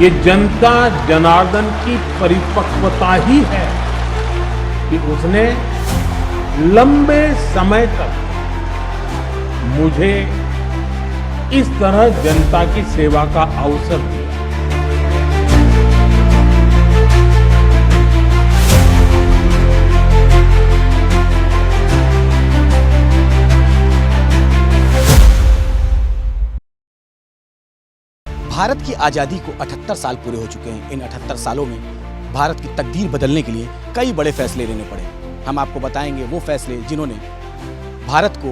ये जनता जनार्दन की परिपक्वता ही है कि उसने लंबे समय तक मुझे इस तरह जनता की सेवा का अवसर दिया। भारत की आज़ादी को 78 साल पूरे हो चुके हैं। इन 78 सालों में भारत की तकदीर बदलने के लिए कई बड़े फैसले लेने पड़े। हम आपको बताएंगे वो फैसले जिन्होंने भारत को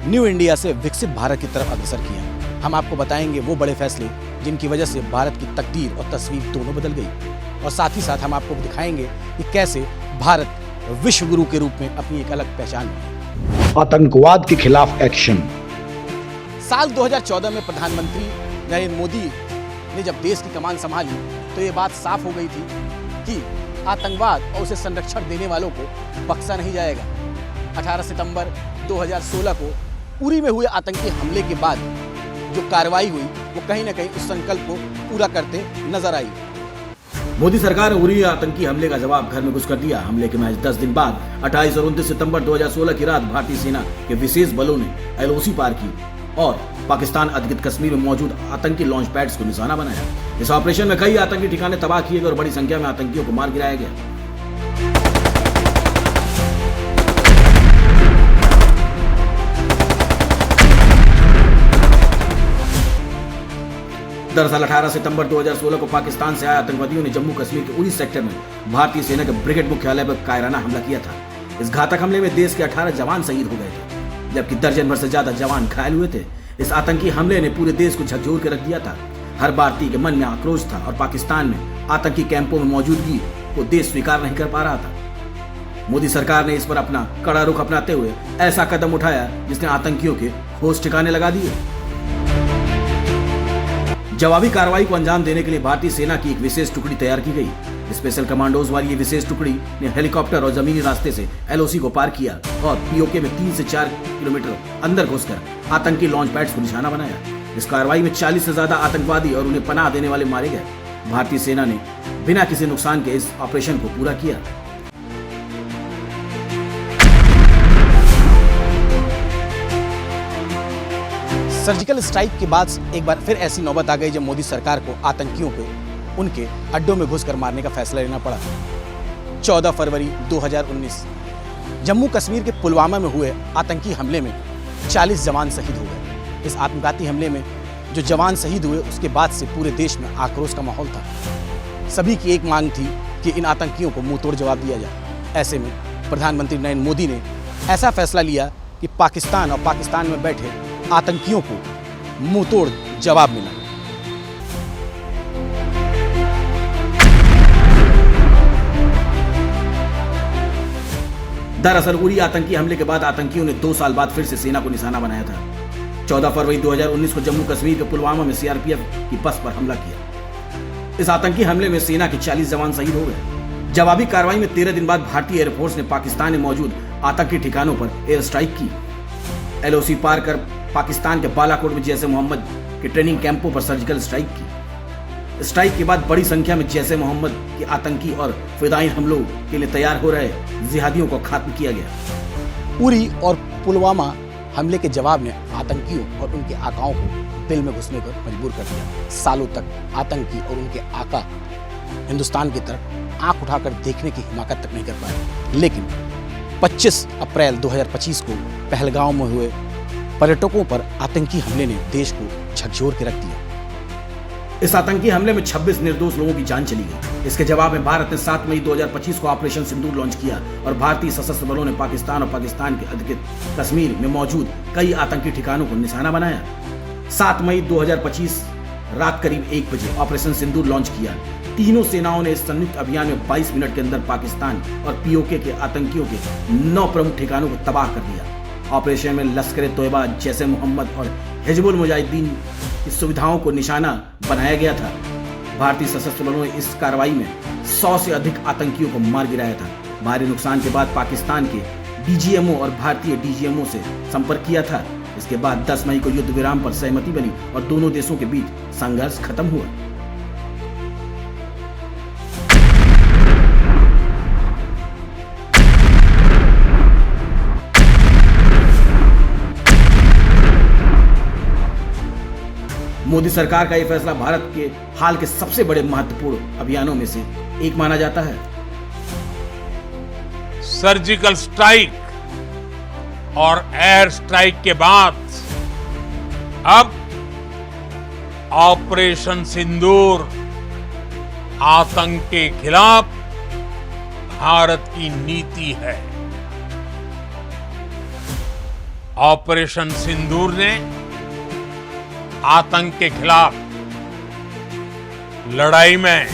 न्यू इंडिया से विकसित भारत की तरफ अग्रसर किया। हम आपको बताएंगे वो बड़े फैसले जिनकी वजह से भारत की तकदीर और तस्वीर दोनों बदल गई। और साथ ही साथ हम आपको दिखाएंगे कि कैसे भारत विश्व गुरु के रूप में अपनी एक अलग पहचान बनाई। आतंकवाद के खिलाफ एक्शन। साल 2014 में प्रधानमंत्री नरेंद्र मोदी ने जब देश की कमान संभाली तो ये बात साफ हो गई थी कि आतंकवाद और उसे संरक्षण देने वालों को बख्शा नहीं जाएगा। 18 सितंबर 2016 को उरी में हुए आतंकी हमले के बाद जो कार्रवाई हुई वो कहीं ना कहीं उस संकल्प को पूरा करते नजर आई। मोदी सरकार ने उरी आतंकी हमले का जवाब घर में घुस कर दिया। हमले के महज 10 दिन बाद 28 और 29 सितंबर 2016 की रात भारतीय सेना के विशेष बलों ने LOC पार की और पाकिस्तान अधिकृत कश्मीर में मौजूद आतंकी लॉन्च पैड्स को निशाना बनाया। इस ऑपरेशन में कई आतंकी ठिकाने तबाह किए गए और बड़ी संख्या में आतंकियों को मार गिराया गया। दरअसल 18 सितंबर 2016 को पाकिस्तान से आए आतंकवादियों ने जम्मू कश्मीर के उरी सेक्टर में भारतीय सेना के ब्रिगेड मुख्यालय पर कायराना हमला किया था। इस घातक हमले में देश के 18 जवान शहीद हो गए थे, जबकि दर्जन भर से ज्यादा जवान घायल हुए थे। इस आतंकी हमले ने पूरे देश को झकझोर के रख दिया था। हर भारतीय के मन में आक्रोश था और पाकिस्तान में आतंकी कैंपों में मौजूदगी को देश स्वीकार नहीं कर पा रहा था। मोदी सरकार ने इस पर अपना कड़ा रुख अपनाते हुए ऐसा कदम उठाया जिसने आतंकियों के होश ठिकाने लगा दिए। जवाबी कार्रवाई को अंजाम देने के लिए भारतीय सेना की एक विशेष टुकड़ी तैयार की गई। स्पेशल कमांडोज वाली ये विशेष टुकड़ी ने हेलीकॉप्टर और जमीनी रास्ते से LOC को पार किया और POK में 3 से 4 किलोमीटर अंदर घुसकर आतंकी लॉन्च पैड्स को निशाना बनाया। इस कार्रवाई में 40 से ज्यादा आतंकवादी और उन्हें पनाह देने वाले मारे गए। भारतीय सेना ने बिना किसी नुकसान के इस ऑपरेशन को पूरा किया। सर्जिकल स्ट्राइक के बाद एक बार फिर ऐसी नौबत आ गई जब मोदी सरकार को आतंकियों को उनके अड्डों में घुसकर मारने का फैसला लेना पड़ा। 14 फरवरी 2019 जम्मू कश्मीर के पुलवामा में हुए आतंकी हमले में 40 जवान शहीद हो गए। इस आत्मघाती हमले में जो जवान शहीद हुए उसके बाद से पूरे देश में आक्रोश का माहौल था। सभी की एक मांग थी कि इन आतंकियों को मुंहतोड़ जवाब दिया जाए। ऐसे में प्रधानमंत्री नरेंद्र मोदी ने ऐसा फैसला लिया कि पाकिस्तान और पाकिस्तान में बैठे आतंकियों को मुंहतोड़ जवाब मिला। दरअसल उरी आतंकी हमले के बाद आतंकियों ने 2 साल बाद फिर से सेना को निशाना बनाया था। 14 फरवरी 2019 को जम्मू कश्मीर के पुलवामा में CRPF की बस पर हमला किया। इस आतंकी हमले में सेना के 40 जवान शहीद हो गए। जवाबी कार्रवाई में 13 दिन बाद भारतीय एयरफोर्स ने पाकिस्तान में मौजूद आतंकी ठिकानों पर एयर स्ट्राइक की। LOC पार कर पाकिस्तान के बालाकोट में जैश ए मोहम्मद के ट्रेनिंग कैंपों पर सर्जिकल स्ट्राइक की। स्ट्राइक के बाद बड़ी संख्या में जैश ए मोहम्मद के आतंकी और फिदायीन हमलों के लिए तैयार हो रहे जिहादियों को खत्म किया गया। उरी और पुलवामा हमले के जवाब ने आतंकियों और उनके आकाओं को दिल में घुसने पर मजबूर कर दिया। सालों तक आतंकी और उनके आका हिंदुस्तान की तरफ आंख उठाकर देखने की हिमाकत तक नहीं कर पाए। लेकिन 25 अप्रैल 2025 को पहलगांव में हुए पर्यटकों पर आतंकी हमले ने देश को झकझोर के रख दिया। इस आतंकी हमले में 26 निर्दोष लोगों की जान चली गई। इसके जवाब में भारत ने 7 मई 2025 को ऑपरेशन सिंदूर लॉन्च किया और भारतीय सशस्त्र बलों ने पाकिस्तान और पाकिस्तान के अधिकृत कश्मीर में मौजूद कई आतंकी ठिकानों को निशाना बनाया। 7 मई 2025 रात करीब 1 बजे ऑपरेशन सिंदूर लॉन्च किया। तीनों सेनाओं ने इस संयुक्त अभियान में 22 मिनट के अंदर पाकिस्तान और POK के आतंकियों के 9 प्रमुख ठिकानों को तबाह कर दिया। ऑपरेशन में लश्कर-ए-तोयबा, जैश ए मोहम्मद और हिजबुल मुजाहिदीन की सुविधाओं को निशाना बनाया गया था। भारतीय सशस्त्र बलों ने इस कार्रवाई में 100 से अधिक आतंकियों को मार गिराया था। भारी नुकसान के बाद पाकिस्तान के DGMO और भारतीय DGMO से संपर्क किया था। इसके बाद 10 मई को युद्ध विराम पर सहमति बनी और दोनों देशों के बीच संघर्ष खत्म हुआ। मोदी सरकार का यह फैसला भारत के हाल के सबसे बड़े महत्वपूर्ण अभियानों में से एक माना जाता है। सर्जिकल स्ट्राइक और एयर स्ट्राइक के बाद अब ऑपरेशन सिंदूर आतंक के खिलाफ भारत की नीति है। ऑपरेशन सिंदूर ने आतंक के खिलाफ लड़ाई में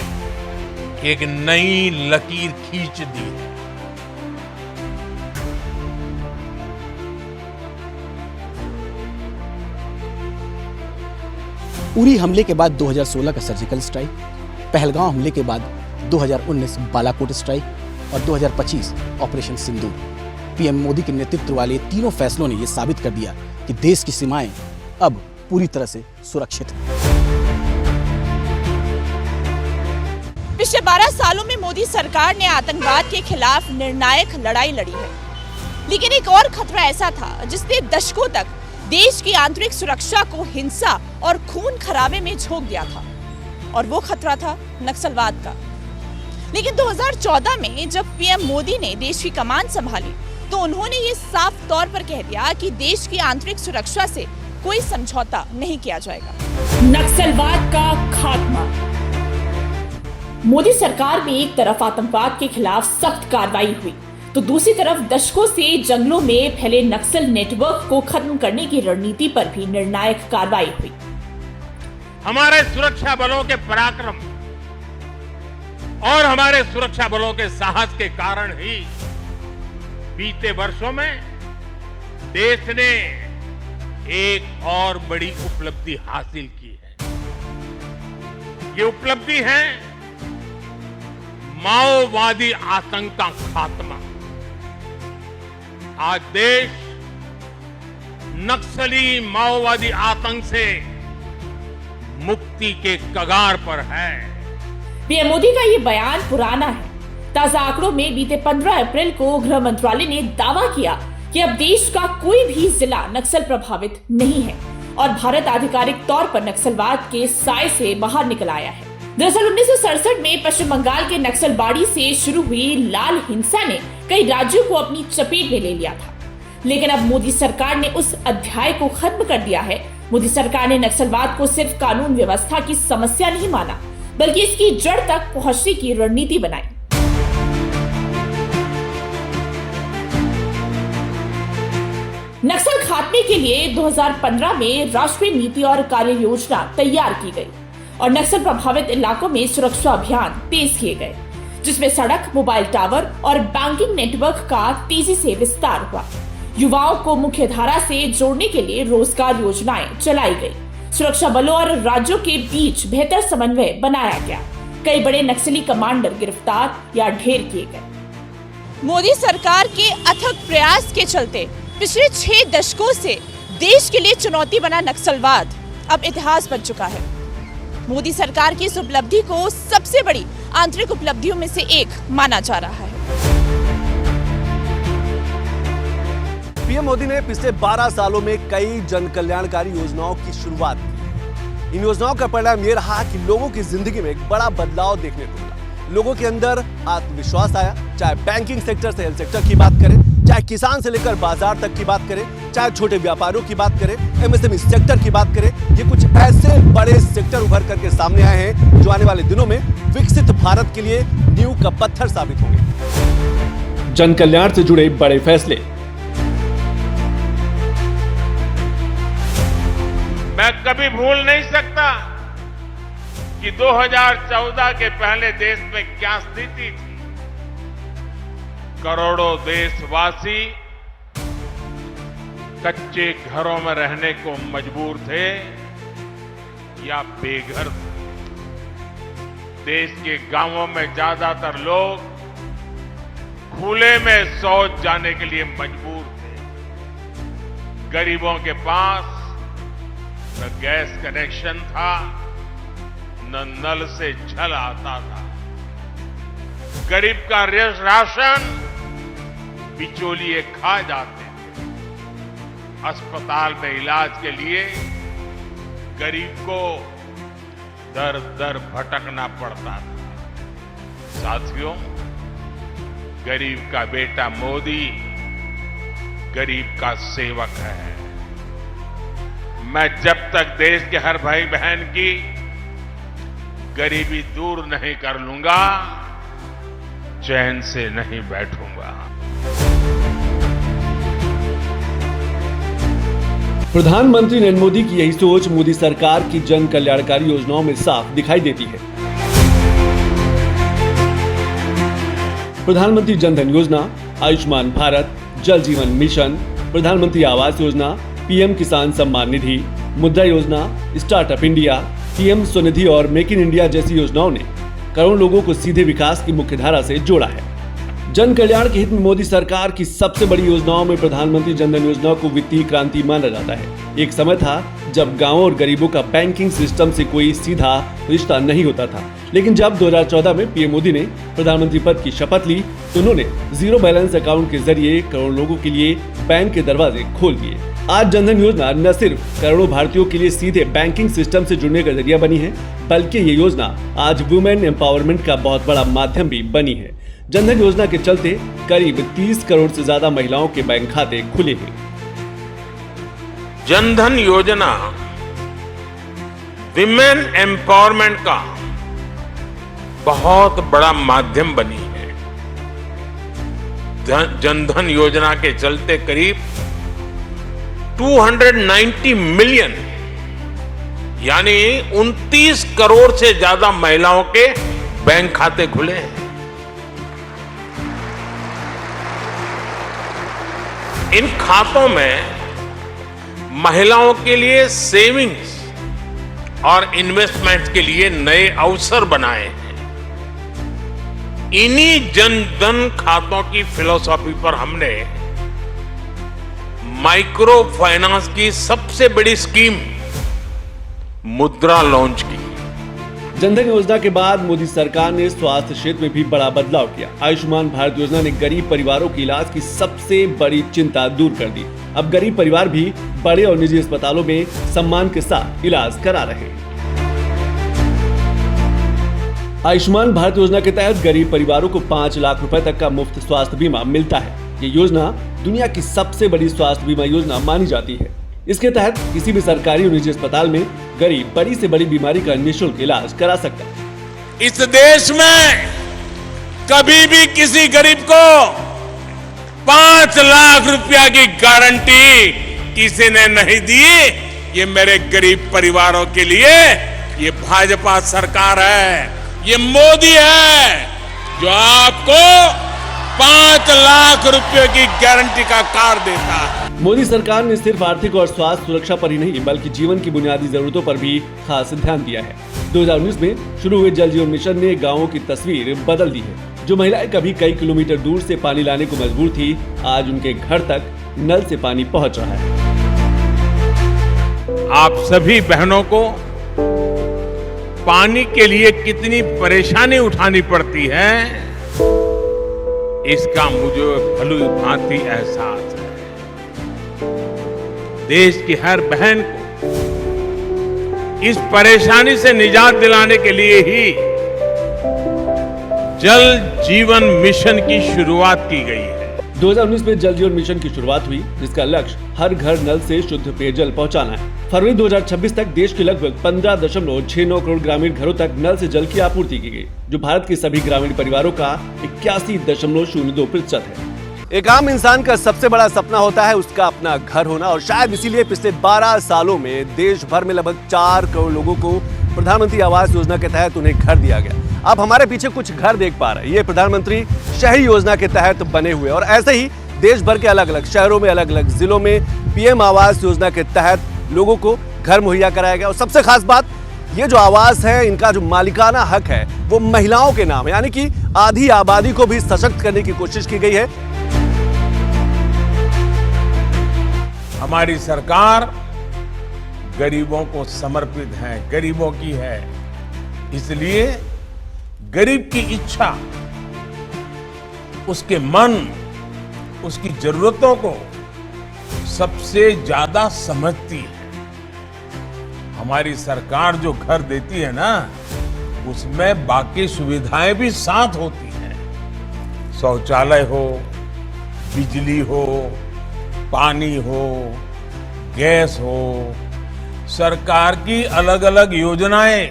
एक नई लकीर खींच दी है। उरी हमले के बाद 2016 का सर्जिकल स्ट्राइक, पहलगांव हमले के बाद 2019 बालाकोट स्ट्राइक और 2025 ऑपरेशन सिंदूर। पीएम मोदी के नेतृत्व वाले तीनों फैसलों ने यह साबित कर दिया कि देश की सीमाएं अब पूरी तरह से सुरक्षित हैं। पिछले 12 सालों में मोदी सरकार ने आतंकवाद के खिलाफ निर्णायक लड़ाई लड़ी है, लेकिन एक और खतरा ऐसा था जिसने दशकों तक देश की आंतरिक सुरक्षा को हिंसा और खून खराबे में झोंक दिया था, और वो खतरा था नक्सलवाद का। लेकिन 2014 में जब पीएम मोदी ने देश की कमान संभाली तो उन्होंने ये साफ तौर पर कह दिया कि देश की आंतरिक सुरक्षा से कोई समझौता नहीं किया जाएगा। नक्सलवाद का खात्मा। मोदी सरकार में एक तरफ आतंकवाद के खिलाफ सख्त कार्रवाई हुई तो दूसरी तरफ दशकों से जंगलों में फैले नक्सल नेटवर्क को खत्म करने की रणनीति पर भी निर्णायक कार्रवाई हुई। हमारे सुरक्षा बलों के पराक्रम और हमारे सुरक्षा बलों के साहस के कारण ही बीते वर्षों में देश ने एक और बड़ी उपलब्धि हासिल की है। ये उपलब्धि है माओवादी आतंक का खात्मा। आज देश नक्सली माओवादी आतंक से मुक्ति के कगार पर है। पीएम मोदी का ये बयान पुराना है। ताजा आंकड़ों में बीते 15 अप्रैल को गृह मंत्रालय ने दावा किया कि अब देश का कोई भी जिला नक्सल प्रभावित नहीं है और भारत आधिकारिक तौर पर नक्सलवाद के साए से बाहर निकल आया है। दरअसल 1967 में पश्चिम बंगाल के नक्सलबाड़ी से शुरू हुई लाल हिंसा ने कई राज्यों को अपनी चपेट में ले लिया था, लेकिन अब मोदी सरकार ने उस अध्याय को खत्म कर दिया है। मोदी सरकार ने नक्सलवाद को सिर्फ कानून व्यवस्था की समस्या नहीं माना, बल्कि इसकी जड़ तक पहुंचने की रणनीति बनाई। नक्सल खात्मे के लिए 2015 में राष्ट्रीय नीति और कार्य योजना तैयार की गई और नक्सल प्रभावित इलाकों में सुरक्षा अभियान तेज किए गए, जिसमें सड़क, मोबाइल टावर और बैंकिंग नेटवर्क का तेजी से विस्तार हुआ। युवाओं को मुख्य धारा से जोड़ने के लिए रोजगार योजनाएं चलाई गई। सुरक्षा बलों और राज्यों के बीच बेहतर समन्वय बनाया गया। कई बड़े नक्सली कमांडर गिरफ्तार या ढेर किए गए। मोदी सरकार के अथक प्रयास के चलते पिछले 6 दशकों से देश के लिए चुनौती बना नक्सलवाद अब इतिहास बन चुका है। मोदी सरकार की इस उपलब्धि को सबसे बड़ी आंतरिक उपलब्धियों में से एक माना जा रहा है। पीएम मोदी ने पिछले 12 सालों में कई जन कल्याणकारी योजनाओं की शुरुआत की। इन योजनाओं का परिणाम यह रहा कि लोगों की जिंदगी में एक बड़ा बदलाव देखने को मिला। लोगों के अंदर आत्मविश्वास आया। चाहे बैंकिंग सेक्टर से हेल्थ सेक्टर की बात करें, चाहे किसान से लेकर बाजार तक की बात करें, चाहे छोटे व्यापारियों की बात करें, एमएसएमई सेक्टर की बात करें, ये कुछ ऐसे बड़े सेक्टर उभर करके सामने आए हैं जो आने वाले दिनों में विकसित भारत के लिए नींव का पत्थर साबित होंगे। जन कल्याण से जुड़े बड़े फैसले। मैं कभी भूल नहीं सकता कि 2014 के पहले देश में क्या स्थिति थी। करोड़ों देशवासी कच्चे घरों में रहने को मजबूर थे या बेघर थे। देश के गांवों में ज्यादातर लोग खुले में शौच जाने के लिए मजबूर थे। गरीबों के पास न गैस कनेक्शन था, न नल से जल आता था। गरीब का राशन बिचौलिए खा जाते थे। अस्पताल में इलाज के लिए गरीब को दर दर भटकना पड़ता था। साथियों, गरीब का बेटा मोदी गरीब का सेवक है। मैं जब तक देश के हर भाई बहन की गरीबी दूर नहीं कर लूंगा, चैन से नहीं बैठूंगा। प्रधानमंत्री नरेंद्र मोदी की यही सोच मोदी सरकार की जन कल्याणकारी योजनाओं में साफ दिखाई देती है। प्रधानमंत्री जन धन योजना, आयुष्मान भारत, जल जीवन मिशन, प्रधानमंत्री आवास योजना, पीएम किसान सम्मान निधि, मुद्रा योजना, स्टार्टअप इंडिया, पीएम स्वनिधि और मेक इन इंडिया जैसी योजनाओं ने करोड़ों लोगों को सीधे विकास की मुख्यधारा से जोड़ा है। जन कल्याण के हित में मोदी सरकार की सबसे बड़ी योजनाओं में प्रधानमंत्री जन धन योजना को वित्तीय क्रांति माना जाता है। एक समय था जब गांवों और गरीबों का बैंकिंग सिस्टम से कोई सीधा रिश्ता नहीं होता था, लेकिन जब 2014 में पीएम मोदी ने प्रधानमंत्री पद की शपथ ली तो उन्होंने जीरो बैलेंस अकाउंट के जरिए करोड़ों लोगों के लिए बैंक के दरवाजे खोल दिए। आज जनधन योजना न सिर्फ करोड़ों भारतीयों के लिए सीधे बैंकिंग सिस्टम से जुड़ने का जरिया बनी है, बल्कि ये योजना आज वुमेन एम्पावरमेंट का बहुत बड़ा माध्यम भी बनी है। जनधन योजना के चलते करीब 30 करोड़ से ज्यादा महिलाओं के बैंक खाते खुले हैं। जनधन योजना विमेन एम्पावरमेंट का बहुत बड़ा माध्यम बनी है। जनधन योजना के चलते करीब 290 मिलियन यानी 29 करोड़ से ज्यादा महिलाओं के बैंक खाते खुले हैं। इन खातों में महिलाओं के लिए सेविंग्स और इन्वेस्टमेंट के लिए नए अवसर बनाए हैं। इन्हीं जनधन खातों की फिलॉसफी पर हमने माइक्रो फाइनेंस की सबसे बड़ी स्कीम मुद्रा लॉन्च की। जनधन योजना के बाद मोदी सरकार ने स्वास्थ्य क्षेत्र में भी बड़ा बदलाव किया। आयुष्मान भारत योजना ने गरीब परिवारों के इलाज की सबसे बड़ी चिंता दूर कर दी। अब गरीब परिवार भी बड़े और निजी अस्पतालों में सम्मान के साथ इलाज करा रहे हैं। आयुष्मान भारत योजना के तहत गरीब परिवारों को 5 लाख रुपए तक का मुफ्त स्वास्थ्य बीमा मिलता है। ये योजना दुनिया की सबसे बड़ी स्वास्थ्य बीमा योजना मानी जाती है। इसके तहत किसी भी सरकारी और निजी अस्पताल में गरीब बड़ी से बड़ी बीमारी का निःशुल्क इलाज करा सकता है। इस देश में कभी भी किसी गरीब को 5 लाख रुपया की गारंटी किसी ने नहीं दी। ये मेरे गरीब परिवारों के लिए ये भाजपा सरकार है, ये मोदी है जो आपको 5 लाख रुपए की गारंटी का कार्ड देता है। मोदी सरकार ने सिर्फ आर्थिक और स्वास्थ्य सुरक्षा पर ही नहीं बल्कि जीवन की बुनियादी जरूरतों पर भी खास ध्यान दिया है। 2019 में शुरू हुए जल जीवन मिशन ने गाँवों की तस्वीर बदल दी है। जो महिलाएं कभी कई किलोमीटर दूर से पानी लाने को मजबूर थी, आज उनके घर तक नल से पानी पहुंच रहा है। आप सभी बहनों को पानी के लिए कितनी परेशानी उठानी पड़ती है, इसका मुझे भली भांति एहसास है। देश की हर बहन को इस परेशानी से निजात दिलाने के लिए ही जल जीवन मिशन की शुरुआत की गई है। 2019 में जल जीवन मिशन की शुरुआत हुई, जिसका लक्ष्य हर घर नल से शुद्ध पेयजल पहुंचाना है। फरवरी 2026 तक देश के लगभग 15.69 करोड़ ग्रामीण घरों तक नल से जल की आपूर्ति की गई, जो भारत के सभी ग्रामीण परिवारों का 81.02% है। एक आम इंसान का सबसे बड़ा सपना होता है उसका अपना घर होना, और शायद इसीलिए पिछले 12 सालों में देश भर में लगभग 4 करोड़ लोगों को प्रधानमंत्री आवास योजना के तहत उन्हें घर दिया गया। आप हमारे पीछे कुछ घर देख पा रहे हैं, ये प्रधानमंत्री शहरी योजना के तहत बने हुए, और ऐसे ही देश भर के अलग अलग शहरों में, अलग अलग जिलों में पीएम आवास योजना के तहत लोगों को घर मुहैया कराया गया। और सबसे खास बात, ये जो आवास है, इनका जो मालिकाना हक है वो महिलाओं के नाम है, यानी कि आधी आबादी को भी सशक्त करने की कोशिश की गई है। हमारी सरकार गरीबों को समर्पित है, गरीबों की है, इसलिए गरीब की इच्छा, उसके मन, उसकी जरूरतों को सबसे ज्यादा समझती है। हमारी सरकार जो घर देती है ना, उसमें बाकी सुविधाएं भी साथ होती हैं। शौचालय हो, बिजली हो, पानी हो, गैस हो, सरकार की अलग अलग योजनाएं,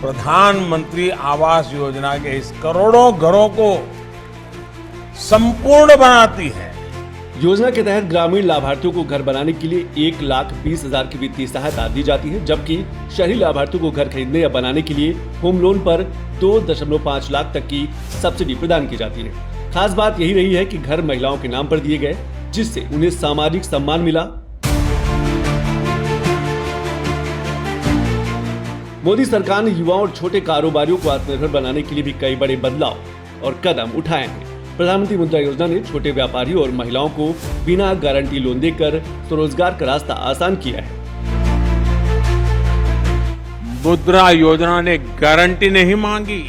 प्रधानमंत्री आवास योजना के इस करोड़ों घरों को संपूर्ण बनाती है। योजना के तहत ग्रामीण लाभार्थियों को घर बनाने के लिए 1,20,000 की वित्तीय सहायता दी जाती है, जबकि शहरी लाभार्थियों को घर खरीदने या बनाने के लिए होम लोन पर 2.5 लाख तक की सब्सिडी प्रदान की जाती है। खास बात यही रही है कि घर महिलाओं के नाम पर दिए गए, जिससे उन्हें सामाजिक सम्मान मिला। मोदी सरकार ने युवाओं और छोटे कारोबारियों को आत्मनिर्भर बनाने के लिए भी कई बड़े बदलाव और कदम उठाए हैं। प्रधानमंत्री मुद्रा योजना ने छोटे व्यापारियों और महिलाओं को बिना गारंटी लोन देकर स्वरोजगार का रास्ता आसान किया है। मुद्रा योजना ने गारंटी नहीं मांगी,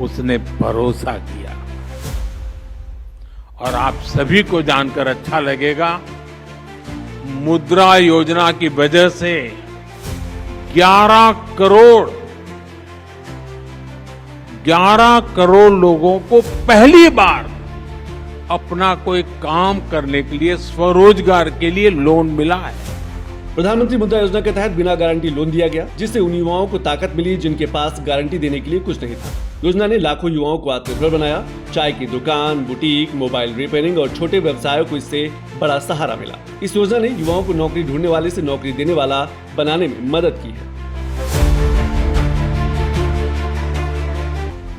उसने भरोसा किया। और आप सभी को जानकर अच्छा लगेगा, मुद्रा योजना की वजह से 11 करोड़ लोगों को पहली बार अपना कोई काम करने के लिए, स्वरोजगार के लिए लोन मिला है। प्रधानमंत्री मुद्रा योजना के तहत बिना गारंटी लोन दिया गया, जिससे उन युवाओं को ताकत मिली जिनके पास गारंटी देने के लिए कुछ नहीं था। योजना ने लाखों युवाओं को आत्मनिर्भर बनाया। चाय की दुकान, बुटीक, मोबाइल रिपेयरिंग और छोटे व्यवसायों को इससे बड़ा सहारा मिला। इस योजना ने युवाओं को नौकरी ढूंढने वाले से नौकरी देने वाला बनाने में मदद की है।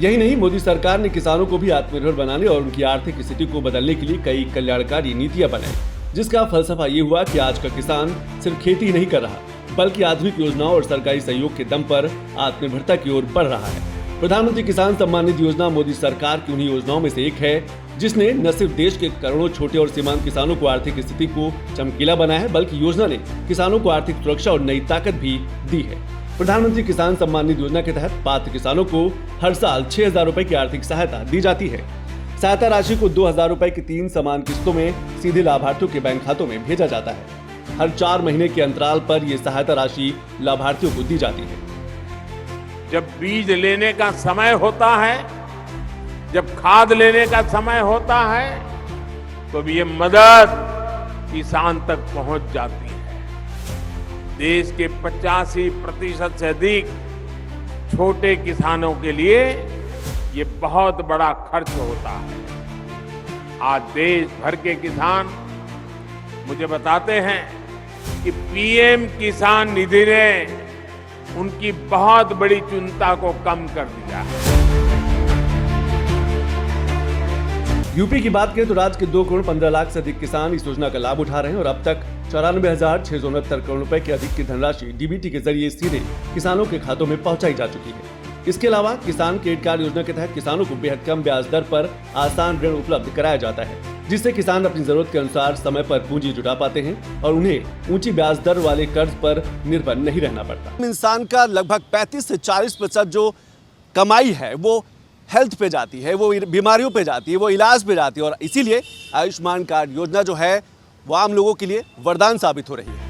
यही नहीं, मोदी सरकार ने किसानों को भी आत्मनिर्भर बनाने और उनकी आर्थिक स्थिति को बदलने के लिए कई कल्याणकारी नीतियां बनाई, जिसका फलसफा ये हुआ कि आज का किसान सिर्फ खेती ही नहीं कर रहा, बल्कि आधुनिक योजनाओं और सरकारी सहयोग के दम पर आत्मनिर्भरता की ओर बढ़ रहा है। प्रधानमंत्री किसान सम्मान निधि योजना मोदी सरकार की उन्हीं योजनाओं में से एक है, जिसने न सिर्फ देश के करोड़ों छोटे और सीमांत किसानों को आर्थिक स्थिति को चमकीला बनाया है, बल्कि योजना ने किसानों को आर्थिक सुरक्षा और नई ताकत भी दी है। प्रधानमंत्री किसान सम्मान निधि योजना के तहत पात्र किसानों को हर साल 6,000 रुपए की आर्थिक सहायता दी जाती है। सहायता राशि को 2,000 रुपए की 3 समान किस्तों में सीधे लाभार्थियों के बैंक खातों में भेजा जाता है। हर 4 महीने के अंतराल पर ये सहायता राशि लाभार्थियों को दी जाती है। जब बीज लेने का समय होता है, जब खाद लेने का समय होता है, तो ये मदद किसान तक पहुंच जाती है। देश के 85% से अधिक छोटे किसानों के लिए ये बहुत बड़ा खर्च होता है। आज देश भर के किसान मुझे बताते हैं कि पीएम किसान निधि ने उनकी बहुत बड़ी चिंता को कम कर दिया है। यूपी की बात करें तो राज्य के 2,15,00,000 से अधिक किसान इस योजना का लाभ उठा रहे हैं और अब तक 94,669 करोड़ रुपए के अधिक की धनराशि डीबीटी के जरिए सीधे किसानों के खातों में पहुंचाई जा चुकी है। इसके अलावा किसान क्रेडिट कार्ड योजना के तहत किसानों को बेहद कम ब्याज दर पर आसान ऋण उपलब्ध कराया जाता है, जिससे किसान अपनी जरूरत के अनुसार समय पर पूंजी जुटा पाते हैं और उन्हें ऊंची ब्याज दर वाले कर्ज पर निर्भर नहीं रहना पड़ता। इंसान का लगभग 35 से 40% जो कमाई है वो हेल्थ पे जाती है, वो बीमारियों पे जाती है, वो इलाज पे जाती है और इसीलिए आयुष्मान कार्ड योजना जो है वो आम लोगों के लिए वरदान साबित हो रही है।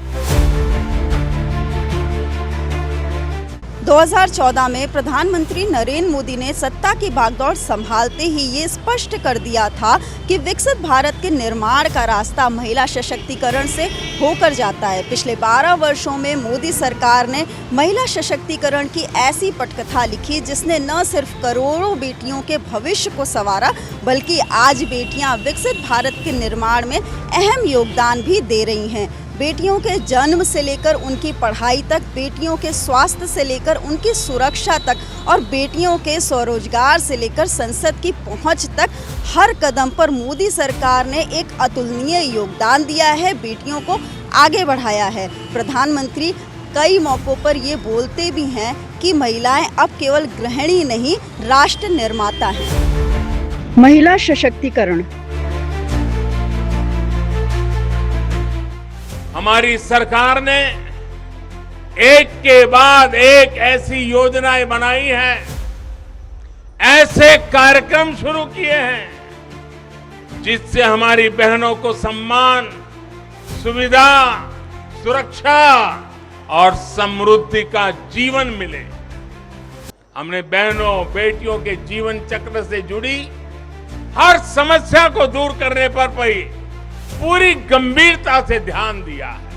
2014 में प्रधानमंत्री नरेंद्र मोदी ने सत्ता की बागडोर संभालते ही ये स्पष्ट कर दिया था कि विकसित भारत के निर्माण का रास्ता महिला सशक्तिकरण से होकर जाता है। पिछले 12 वर्षों में मोदी सरकार ने महिला सशक्तिकरण की ऐसी पटकथा लिखी जिसने न सिर्फ करोड़ों बेटियों के भविष्य को संवारा, बल्कि आज बेटियां विकसित भारत के निर्माण में अहम योगदान भी दे रही हैं। बेटियों के जन्म से लेकर उनकी पढ़ाई तक, बेटियों के स्वास्थ्य से लेकर उनकी सुरक्षा तक और बेटियों के स्वरोजगार से लेकर संसद की पहुंच तक हर कदम पर मोदी सरकार ने एक अतुलनीय योगदान दिया है, बेटियों को आगे बढ़ाया है। प्रधानमंत्री कई मौकों पर ये बोलते भी हैं कि महिलाएं अब केवल गृहिणी नहीं, राष्ट्र निर्माता हैं। महिला सशक्तिकरण हमारी सरकार ने एक के बाद एक ऐसी योजनाएं बनाई हैं, ऐसे कार्यक्रम शुरू किए हैं जिससे हमारी बहनों को सम्मान, सुविधा, सुरक्षा और समृद्धि का जीवन मिले। हमने बहनों बेटियों के जीवन चक्र से जुड़ी हर समस्या को दूर करने पर पूरी गंभीरता से ध्यान दिया है।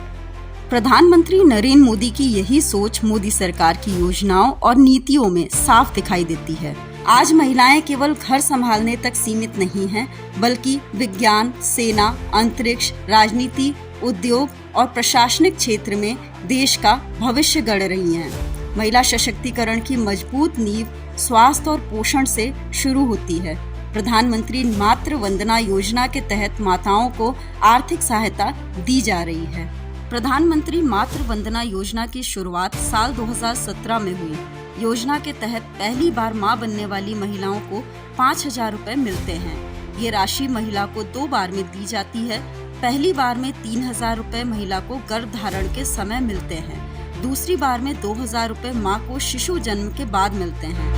प्रधानमंत्री नरेंद्र मोदी की यही सोच मोदी सरकार की योजनाओं और नीतियों में साफ दिखाई देती है। आज महिलाएं केवल घर संभालने तक सीमित नहीं हैं, बल्कि विज्ञान, सेना, अंतरिक्ष, राजनीति, उद्योग और प्रशासनिक क्षेत्र में देश का भविष्य गढ़ रही हैं। महिला सशक्तिकरण की मजबूत नींव स्वास्थ्य और पोषण से शुरू होती है। प्रधानमंत्री मातृ वंदना योजना के तहत माताओं को आर्थिक सहायता दी जा रही है। प्रधानमंत्री मातृ वंदना योजना की शुरुआत साल 2017 में हुई। योजना के तहत पहली बार मां बनने वाली महिलाओं को 5,000 रुपए मिलते हैं। ये राशि महिला को 2 बार में दी जाती है। पहली बार में 3,000 रुपए महिला को गर्भ धारण के समय मिलते हैं। दूसरी बार में 2,000 रुपए मां को शिशु जन्म के बाद मिलते हैं।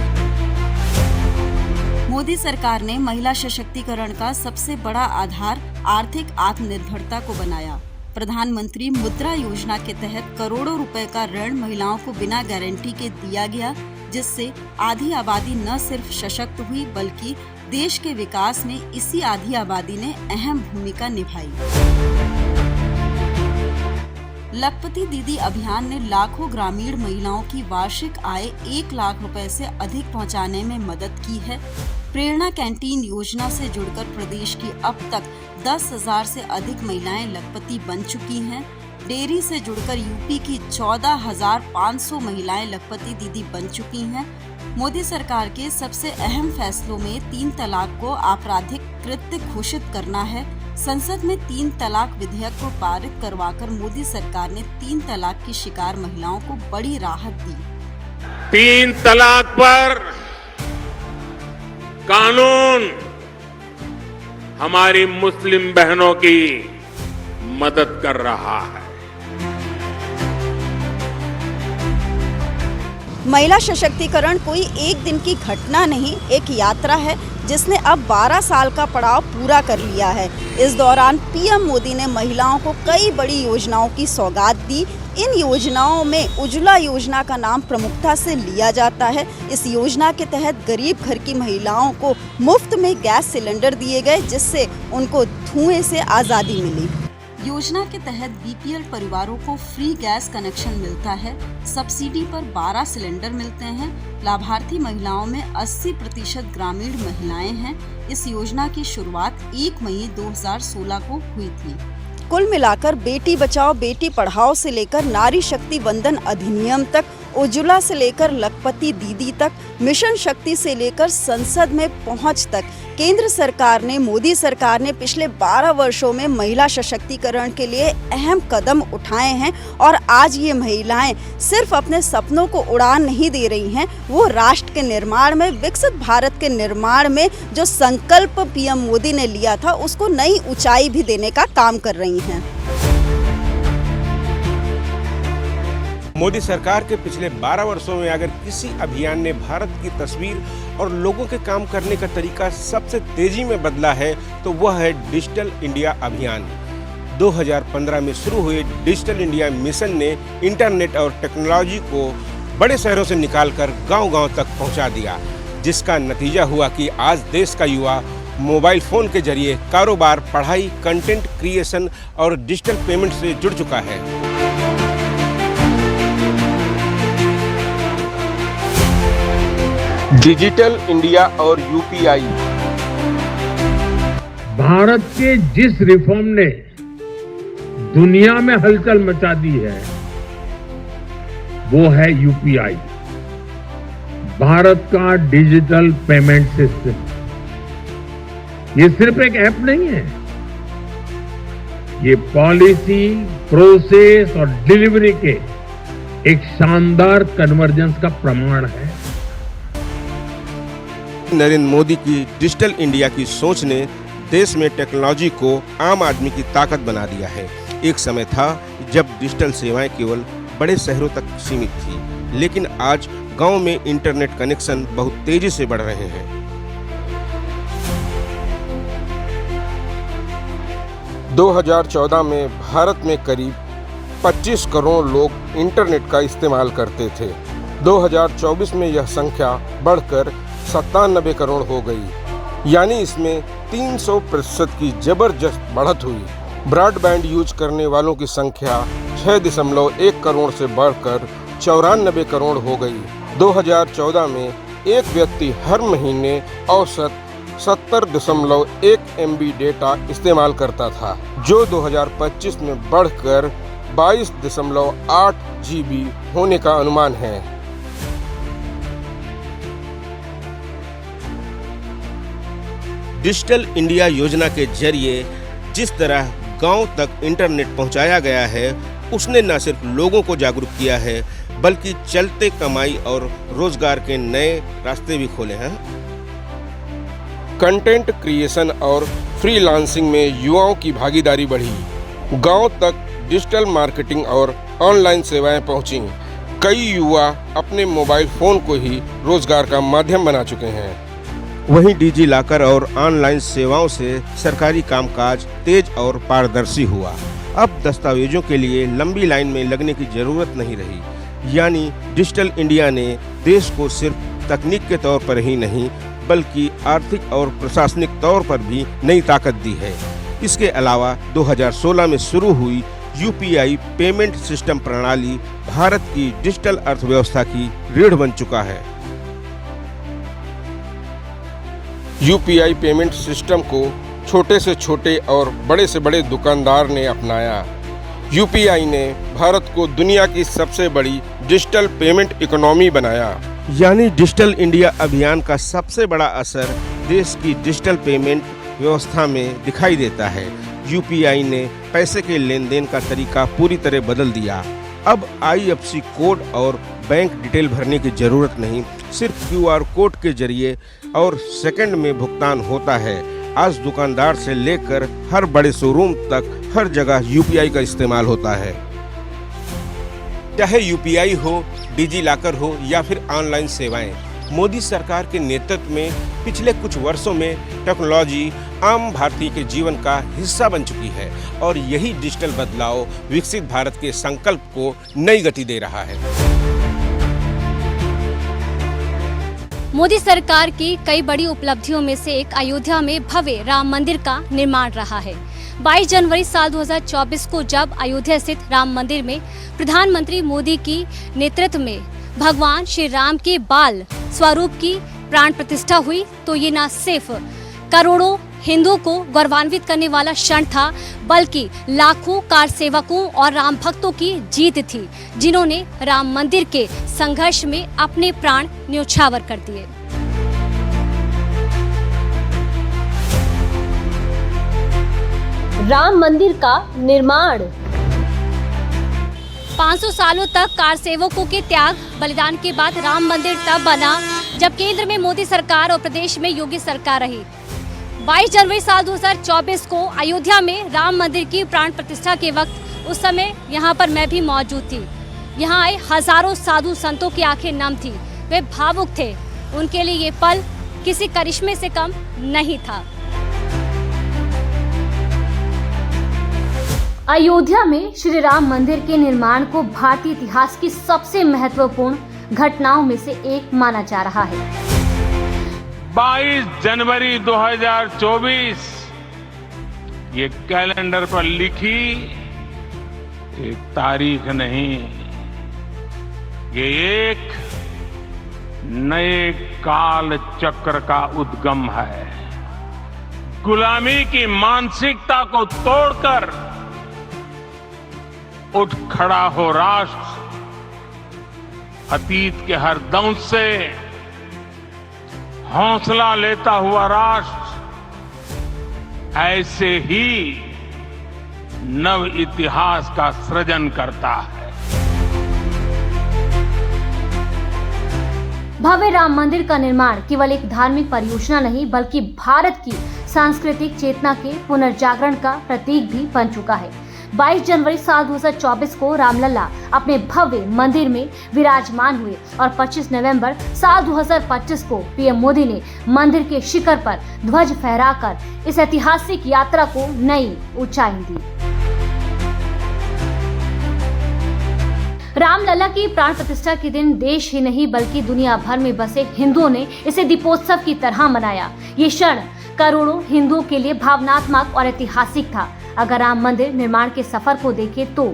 मोदी सरकार ने महिला सशक्तिकरण का सबसे बड़ा आधार आर्थिक आत्मनिर्भरता को बनाया। प्रधानमंत्री मुद्रा योजना के तहत करोड़ों रुपए का ऋण महिलाओं को बिना गारंटी के दिया गया, जिससे आधी आबादी न सिर्फ सशक्त हुई बल्कि देश के विकास में इसी आधी आबादी ने अहम भूमिका निभाई। लखपति दीदी अभियान ने लाखों ग्रामीण महिलाओं की वार्षिक आय 1 लाख रुपए से अधिक पहुंचाने में मदद की है। प्रेरणा कैंटीन योजना से जुड़कर प्रदेश की अब तक 10,000 से अधिक महिलाएं लखपति बन चुकी हैं। डेयरी से जुड़कर यूपी की 14,500 महिलाएं लखपति दीदी बन चुकी हैं। मोदी सरकार के सबसे अहम फैसलों में 3 तलाक को आपराधिक कृत्य घोषित करना है। संसद में 3 तलाक विधेयक को पारित करवाकर मोदी सरकार ने 3 तलाक की शिकार महिलाओं को बड़ी राहत दी। 3 तलाक पर कानून हमारी मुस्लिम बहनों की मदद कर रहा है। महिला सशक्तिकरण कोई एक दिन की घटना नहीं, एक यात्रा है जिसने अब 12 साल का पड़ाव पूरा कर लिया है। इस दौरान पीएम मोदी ने महिलाओं को कई बड़ी योजनाओं की सौगात दी। इन योजनाओं में उज्ज्वला योजना का नाम प्रमुखता से लिया जाता है। इस योजना के तहत गरीब घर की महिलाओं को मुफ्त में गैस सिलेंडर दिए गए, जिससे उनको धुएं से आज़ादी मिली। योजना के तहत बीपीएल परिवारों को फ्री गैस कनेक्शन मिलता है। सब्सिडी पर 12 सिलेंडर मिलते हैं। लाभार्थी महिलाओं में 80% ग्रामीण महिलाएं हैं। इस योजना की शुरुआत 1 मई 2016 को हुई थी। कुल मिलाकर बेटी बचाओ बेटी पढ़ाओ से लेकर नारी शक्ति वंदन अधिनियम तक, उज्ज्वला से लेकर लखपति दीदी तक, मिशन शक्ति से लेकर संसद में पहुंच तक केंद्र सरकार ने, मोदी सरकार ने पिछले 12 वर्षों में महिला सशक्तिकरण के लिए अहम कदम उठाए हैं। और आज ये महिलाएं सिर्फ अपने सपनों को उड़ान नहीं दे रही हैं, वो राष्ट्र के निर्माण में, विकसित भारत के निर्माण में जो संकल्प पीएम मोदी ने लिया था, उसको नई ऊंचाई भी देने का काम कर रही हैं। मोदी सरकार के पिछले 12 वर्षों में अगर किसी अभियान ने भारत की तस्वीर और लोगों के काम करने का तरीका सबसे तेजी में बदला है तो वह है डिजिटल इंडिया अभियान। 2015 में शुरू हुए डिजिटल इंडिया मिशन ने इंटरनेट और टेक्नोलॉजी को बड़े शहरों से निकालकर गांव-गांव तक पहुंचा दिया, जिसका नतीजा हुआ कि आज देश का युवा मोबाइल फोन के जरिए कारोबार, पढ़ाई, कंटेंट क्रिएशन और डिजिटल पेमेंट से जुड़ चुका है। डिजिटल इंडिया और यूपीआई। भारत के जिस रिफॉर्म ने दुनिया में हलचल मचा दी है वो है यूपीआई, भारत का डिजिटल पेमेंट सिस्टम। ये सिर्फ एक ऐप नहीं है, ये पॉलिसी, प्रोसेस और डिलीवरी के एक शानदार कन्वर्जेंस का प्रमाण है। नरेंद्र मोदी की डिजिटल इंडिया की सोच ने देश में टेक्नोलॉजी को आम आदमी की ताकत बना दिया है। एक समय था जब डिजिटल सेवाएं केवल बड़े शहरों तक सीमित थी, लेकिन आज गांव में इंटरनेट कनेक्शन बहुत तेजी से बढ़ रहे हैं। 2014 में भारत में करीब 25 करोड़ लोग इंटरनेट का इस्तेमाल करते थे। 2024 में यह संख्या बढ़कर 97 करोड़ हो गई, यानी इसमें 300% की जबरदस्त बढ़त हुई। ब्रॉडबैंड यूज करने वालों की संख्या 6.1 करोड़ से बढ़कर 94 करोड़ हो गई। 2014 में एक व्यक्ति हर महीने औसत 70.1 MB डेटा इस्तेमाल करता था, जो 2025 में बढ़कर 22.8 GB होने का अनुमान है। डिजिटल इंडिया योजना के जरिए जिस तरह गांव तक इंटरनेट पहुंचाया गया है, उसने न सिर्फ लोगों को जागरूक किया है, बल्कि चलते कमाई और रोजगार के नए रास्ते भी खोले हैं। कंटेंट क्रिएशन और फ्रीलांसिंग में युवाओं की भागीदारी बढ़ी। गांव तक डिजिटल मार्केटिंग और ऑनलाइन सेवाएं पहुंची। कई युवा अपने मोबाइल फोन को ही रोजगार का माध्यम बना चुके हैं। वहीं डिजी लॉकर और ऑनलाइन सेवाओं से सरकारी कामकाज तेज और पारदर्शी हुआ। अब दस्तावेजों के लिए लंबी लाइन में लगने की जरूरत नहीं रही। यानी डिजिटल इंडिया ने देश को सिर्फ तकनीक के तौर पर ही नहीं, बल्कि आर्थिक और प्रशासनिक तौर पर भी नई ताकत दी है। इसके अलावा 2016 में शुरू हुई यूपीआई पेमेंट सिस्टम प्रणाली भारत की डिजिटल अर्थव्यवस्था की रीढ़ बन चुका है। यूपीआई पेमेंट सिस्टम को छोटे से छोटे और बड़े से बड़े दुकानदार ने अपनाया। यूपीआई ने भारत को दुनिया की सबसे बड़ी डिजिटल पेमेंट इकोनॉमी बनाया। यानी डिजिटल इंडिया अभियान का सबसे बड़ा असर देश की डिजिटल पेमेंट व्यवस्था में दिखाई देता है। यूपीआई ने पैसे के लेन देन का तरीका पूरी तरह बदल दिया। अब IFSC कोड और बैंक डिटेल भरने की जरूरत नहीं, सिर्फ QR कोड के जरिए और सेकंड में भुगतान होता है। आज दुकानदार से लेकर हर बड़े शोरूम तक हर जगह यूपीआई का इस्तेमाल होता है। चाहे यूपीआई हो, डिजी लॉकर हो या फिर ऑनलाइन सेवाएं, मोदी सरकार के नेतृत्व में पिछले कुछ वर्षों में टेक्नोलॉजी आम भारतीय के जीवन का हिस्सा बन चुकी है और यही डिजिटल बदलाव विकसित भारत के संकल्प को नई गति दे रहा है। मोदी सरकार की कई बड़ी उपलब्धियों में से एक अयोध्या में भव्य राम मंदिर का निर्माण रहा है। 22 जनवरी साल 2024 को जब अयोध्या स्थित राम मंदिर में प्रधानमंत्री मोदी की नेतृत्व में भगवान श्री राम के बाल स्वरूप की प्राण प्रतिष्ठा हुई, तो ये न सिर्फ करोड़ों हिंदुओं को गौरवान्वित करने वाला क्षण था, बल्कि लाखों कार सेवकों और राम भक्तों की जीत थी, जिन्होंने राम मंदिर के संघर्ष में अपने प्राण न्योछावर कर दिए। राम मंदिर का निर्माण 500 सालों तक कार सेवकों के त्याग बलिदान के बाद राम मंदिर तब बना जब केंद्र में मोदी सरकार और प्रदेश में योगी सरकार रही। 22 जनवरी साल 2024 को अयोध्या में राम मंदिर की प्राण प्रतिष्ठा के वक्त उस समय यहाँ पर मैं भी मौजूद थी। यहाँ आए हजारों साधु संतों की आंखें नम थी, वे भावुक थे। उनके लिए ये पल किसी करिश्मे से कम नहीं था। अयोध्या में श्री राम मंदिर के निर्माण को भारतीय इतिहास की सबसे महत्वपूर्ण घटनाओं में से एक माना जा रहा है। 22 जनवरी 2024 ये कैलेंडर पर लिखी एक तारीख नहीं, ये एक नए काल चक्र का उद्गम है। गुलामी की मानसिकता को तोड़कर उठ खड़ा हो राष्ट्र, अतीत के हर दंश से हौसला लेता हुआ राष्ट्र ऐसे ही नव इतिहास का सृजन करता है। भव्य राम मंदिर का निर्माण केवल एक धार्मिक परियोजना नहीं, बल्कि भारत की सांस्कृतिक चेतना के पुनर्जागरण का प्रतीक भी बन चुका है। 22 जनवरी साल 2024 को रामलला अपने भव्य मंदिर में विराजमान हुए और 25 नवंबर साल 2025 को पीएम मोदी ने मंदिर के शिखर पर ध्वज फहराकर इस ऐतिहासिक यात्रा को नई ऊंचाई दी। रामलला की प्राण प्रतिष्ठा के दिन देश ही नहीं बल्कि दुनिया भर में बसे हिंदुओं ने इसे दीपोत्सव की तरह मनाया। ये क्षण करोड़ों हिंदुओं के लिए भावनात्मक और ऐतिहासिक था। अगर राम मंदिर निर्माण के सफर को देखें तो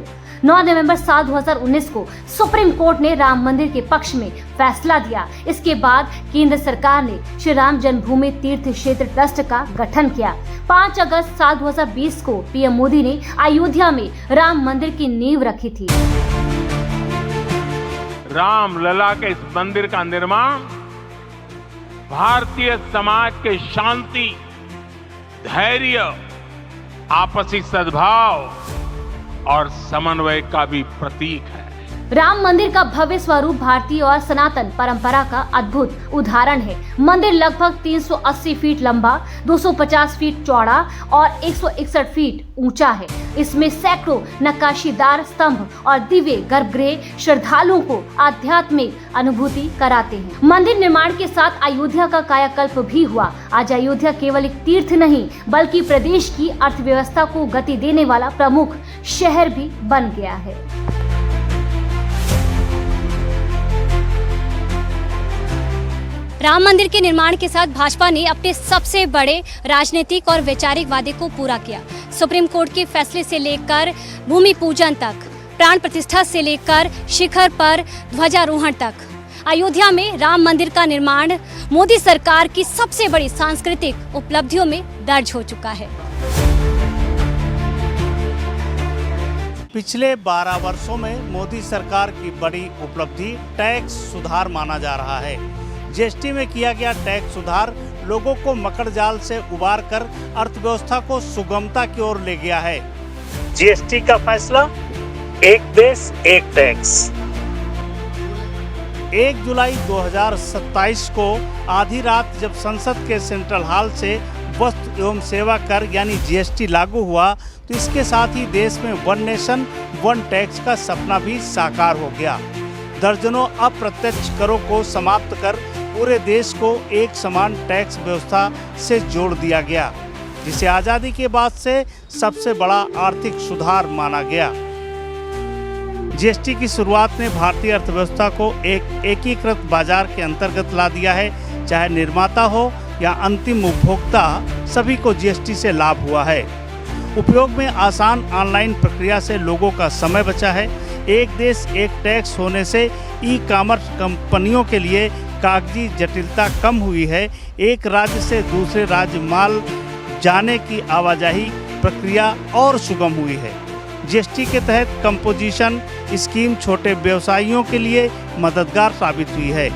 9 नवंबर साल 2019 को सुप्रीम कोर्ट ने राम मंदिर के पक्ष में फैसला दिया। इसके बाद केंद्र सरकार ने श्री राम जन्मभूमि तीर्थ क्षेत्र ट्रस्ट का गठन किया। 5 अगस्त साल 2020 को पीएम मोदी ने अयोध्या में राम मंदिर की नींव रखी थी। रामलला के इस मंदिर का निर्माण भारतीय समाज के शांति, धैर्य, आपसी सद्भाव और समन्वय का भी प्रतीक है। राम मंदिर का भव्य स्वरूप भारतीय और सनातन परंपरा का अद्भुत उदाहरण है। मंदिर लगभग 380 फीट लंबा, 250 फीट चौड़ा और 161 फीट ऊंचा है। इसमें सैकड़ों नक्काशीदार स्तंभ और दिव्य गर्भगृह श्रद्धालुओं को आध्यात्मिक अनुभूति कराते हैं। मंदिर निर्माण के साथ अयोध्या का कायाकल्प भी हुआ। आज अयोध्या केवल एक तीर्थ नहीं बल्कि प्रदेश की अर्थव्यवस्था को गति देने वाला प्रमुख शहर भी बन गया है। राम मंदिर के निर्माण के साथ भाजपा ने अपने सबसे बड़े राजनीतिक और वैचारिक वादे को पूरा किया। सुप्रीम कोर्ट के फैसले से लेकर भूमि पूजन तक, प्राण प्रतिष्ठा से लेकर शिखर पर ध्वजारोहण तक, अयोध्या में राम मंदिर का निर्माण मोदी सरकार की सबसे बड़ी सांस्कृतिक उपलब्धियों में दर्ज हो चुका है। पिछले 12 वर्षों में मोदी सरकार की बड़ी उपलब्धि टैक्स सुधार माना जा रहा है। जीएसटी में किया गया टैक्स सुधार लोगों को मकड़ जाल से उबार कर अर्थव्यवस्था को सुगमता की ओर ले गया है। जीएसटी का फैसला, एक देश एक टैक्स। 1 जुलाई 2027 को आधी रात जब संसद के सेंट्रल हॉल से वस्तु एवं सेवा कर यानी जीएसटी लागू हुआ तो इसके साथ ही देश में वन नेशन वन टैक्स का सपना भी साकार हो गया। दर्जनों अप्रत्यक्ष करों को समाप्त कर पूरे देश को एक समान टैक्स व्यवस्था से जोड़ दिया गया, जिसे आज़ादी के बाद से सबसे बड़ा आर्थिक सुधार माना गया। जीएसटी की शुरुआत ने भारतीय अर्थव्यवस्था को एक एकीकृत बाजार के अंतर्गत ला दिया है। चाहे निर्माता हो या अंतिम उपभोक्ता, सभी को जीएसटी से लाभ हुआ है। उपयोग में आसान ऑनलाइन प्रक्रिया से लोगों का समय बचा है। एक देश एक टैक्स होने से ई कॉमर्स कंपनियों के लिए कागजी जटिलता कम हुई है। एक राज्य से दूसरे राज्य माल जाने की आवाजाही प्रक्रिया और सुगम हुई है। जीएसटी के तहत कंपोजिशन स्कीम छोटे व्यवसायियों के लिए मददगार साबित हुई है।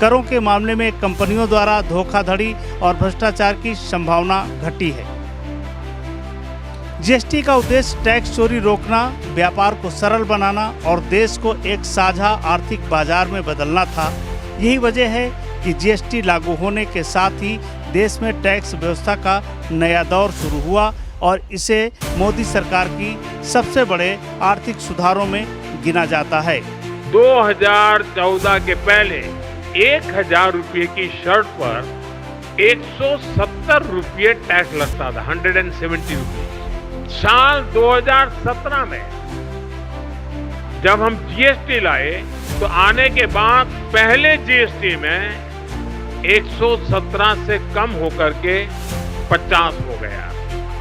करों के मामले में कंपनियों द्वारा धोखाधड़ी और भ्रष्टाचार की संभावना घटी है। जीएसटी का उद्देश्य टैक्स चोरी रोकना, व्यापार को सरल बनाना और देश को एक साझा आर्थिक बाजार में बदलना था। यही वजह है कि जीएसटी लागू होने के साथ ही देश में टैक्स व्यवस्था का नया दौर शुरू हुआ और इसे मोदी सरकार की सबसे बड़े आर्थिक सुधारों में गिना जाता है। 2014 के पहले 1000 रुपये की शर्ट पर 170 रुपये टैक्स लगता था, 170 रुपये। साल 2017 में जब हम जीएसटी लाए तो आने के बाद पहले जीएसटी में 117 से कम होकर के 50 हो गया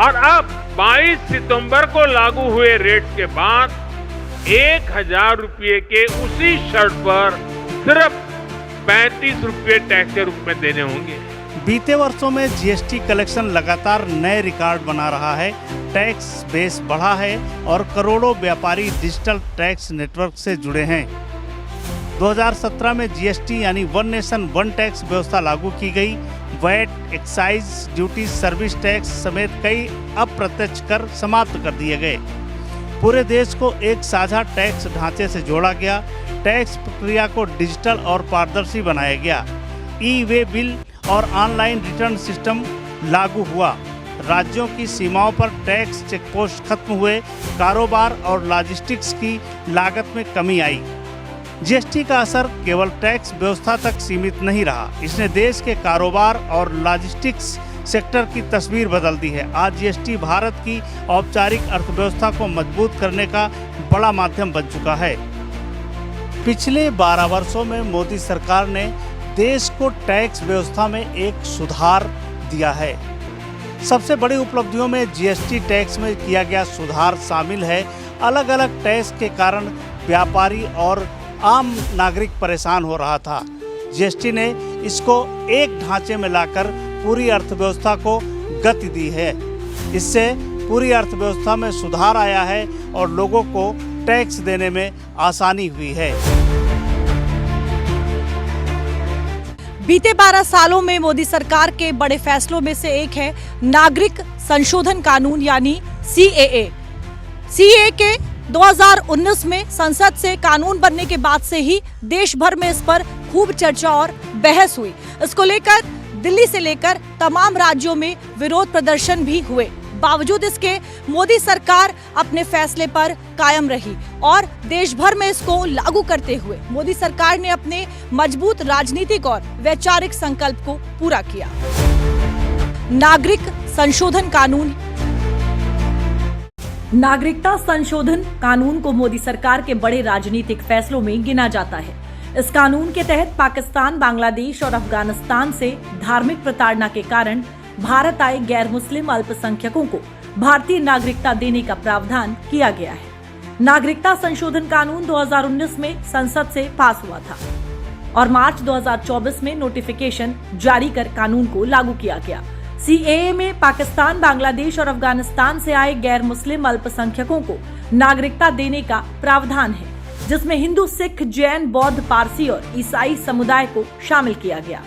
और अब 22 सितंबर को लागू हुए रेट के बाद 1000 रुपये के उसी शर्ट पर सिर्फ 35 रुपये टैक्स के रूप में देने होंगे। बीते वर्षों में जीएसटी कलेक्शन लगातार नए रिकॉर्ड बना रहा है। टैक्स बेस बढ़ा है और करोड़ों व्यापारी डिजिटल टैक्स नेटवर्क से जुड़े हैं। 2017 में जीएसटी यानी वन नेशन वन टैक्स व्यवस्था लागू की गई। VAT, excise duty, service tax समेत कई अप्रत्यक्ष कर समाप्त कर दिए गए। पूरे देश को एक साझा टैक्स ढांचे से जोड़ा गया। टैक्स प्रक्रिया को डिजिटल और पारदर्शी बनाया गया। ई-वे बिल और ऑनलाइन रिटर्न सिस्टम लागू हुआ। राज्यों की सीमाओं पर टैक्स चेकपोस्ट खत्म हुए। कारोबार और लॉजिस्टिक्स की लागत में कमी आई। जीएसटी का असर केवल टैक्स व्यवस्था तक सीमित नहीं रहा, इसने देश के कारोबार और लॉजिस्टिक्स सेक्टर की तस्वीर बदल दी है। आज जीएसटी भारत की औपचारिक अर्थव्यवस्था को मजबूत करने का बड़ा माध्यम बन चुका है। पिछले 12 वर्षों में मोदी सरकार ने देश को टैक्स व्यवस्था में एक सुधार दिया है। सबसे बड़ी उपलब्धियों में जीएसटी टैक्स में किया गया सुधार शामिल है। अलग अलग टैक्स के कारण व्यापारी और आम नागरिक परेशान हो रहा था। जीएसटी ने इसको एक ढांचे में लाकर पूरी अर्थव्यवस्था को गति दी है। इससे पूरी अर्थव्यवस्था में सुधार आया है और लोगों को टैक्स देने में आसानी हुई है। बीते 12 सालों में मोदी सरकार के बड़े फैसलों में से एक है नागरिक संशोधन कानून यानी CAA। CAA के 2019 में संसद से कानून बनने के बाद से ही देश भर में इस पर खूब चर्चा और बहस हुई। इसको लेकर दिल्ली से लेकर तमाम राज्यों में विरोध प्रदर्शन भी हुए। बावजूद इसके मोदी सरकार अपने फैसले पर कायम रही और देश भर में इसको लागू करते हुए मोदी सरकार ने अपने मजबूत राजनीतिक और वैचारिक संकल्प को पूरा किया। नागरिक संशोधन कानून। नागरिकता संशोधन कानून को मोदी सरकार के बड़े राजनीतिक फैसलों में गिना जाता है। इस कानून के तहत पाकिस्तान, बांग्लादेश और अफगानिस्तान से धार्मिक प्रताड़ना के कारण भारत आए गैर मुस्लिम अल्पसंख्यकों को भारतीय नागरिकता देने का प्रावधान किया गया है। नागरिकता संशोधन कानून 2019 में संसद से पास हुआ था और मार्च 2024 में नोटिफिकेशन जारी कर कानून को लागू किया गया। CAA में पाकिस्तान, बांग्लादेश और अफगानिस्तान से आए गैर मुस्लिम अल्पसंख्यकों को नागरिकता देने का प्रावधान है, जिसमें हिंदू, सिख, जैन, बौद्ध, पारसी और ईसाई समुदाय को शामिल किया गया।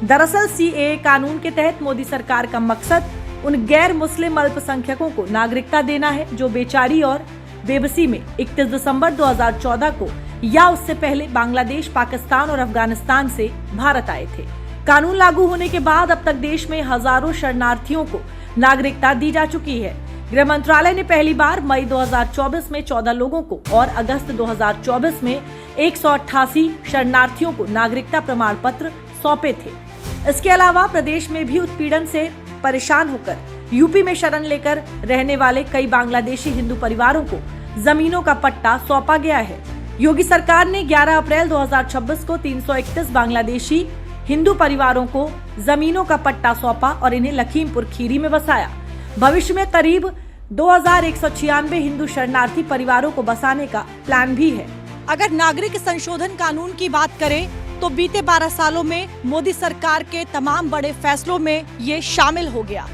दरअसल CAA कानून के तहत मोदी सरकार का मकसद उन गैर मुस्लिम अल्पसंख्यकों को नागरिकता देना है जो बेचारी और बेबसी में 31 दिसंबर 2014 को या उससे पहले बांग्लादेश, पाकिस्तान और अफगानिस्तान से भारत आए थे। कानून लागू होने के बाद अब तक देश में हजारों शरणार्थियों को नागरिकता दी जा चुकी है। गृह मंत्रालय ने पहली बार मई 2024 में 14 लोगों को और अगस्त 2024 में 188 शरणार्थियों को नागरिकता प्रमाण पत्र सौंपे थे। इसके अलावा प्रदेश में भी उत्पीड़न से परेशान होकर यूपी में शरण लेकर रहने वाले कई बांग्लादेशी हिंदू परिवारों को जमीनों का पट्टा सौंपा गया है। योगी सरकार ने 11 अप्रैल 2026 को 331 बांग्लादेशी हिंदू परिवारों को जमीनों का पट्टा सौंपा और इन्हें लखीमपुर खीरी में बसाया। भविष्य में करीब 2196 हिंदू शरणार्थी परिवारों को बसाने का प्लान भी है। अगर नागरिक संशोधन कानून की बात करें तो बीते 12 सालों में मोदी सरकार के तमाम बड़े फैसलों में ये शामिल हो गया।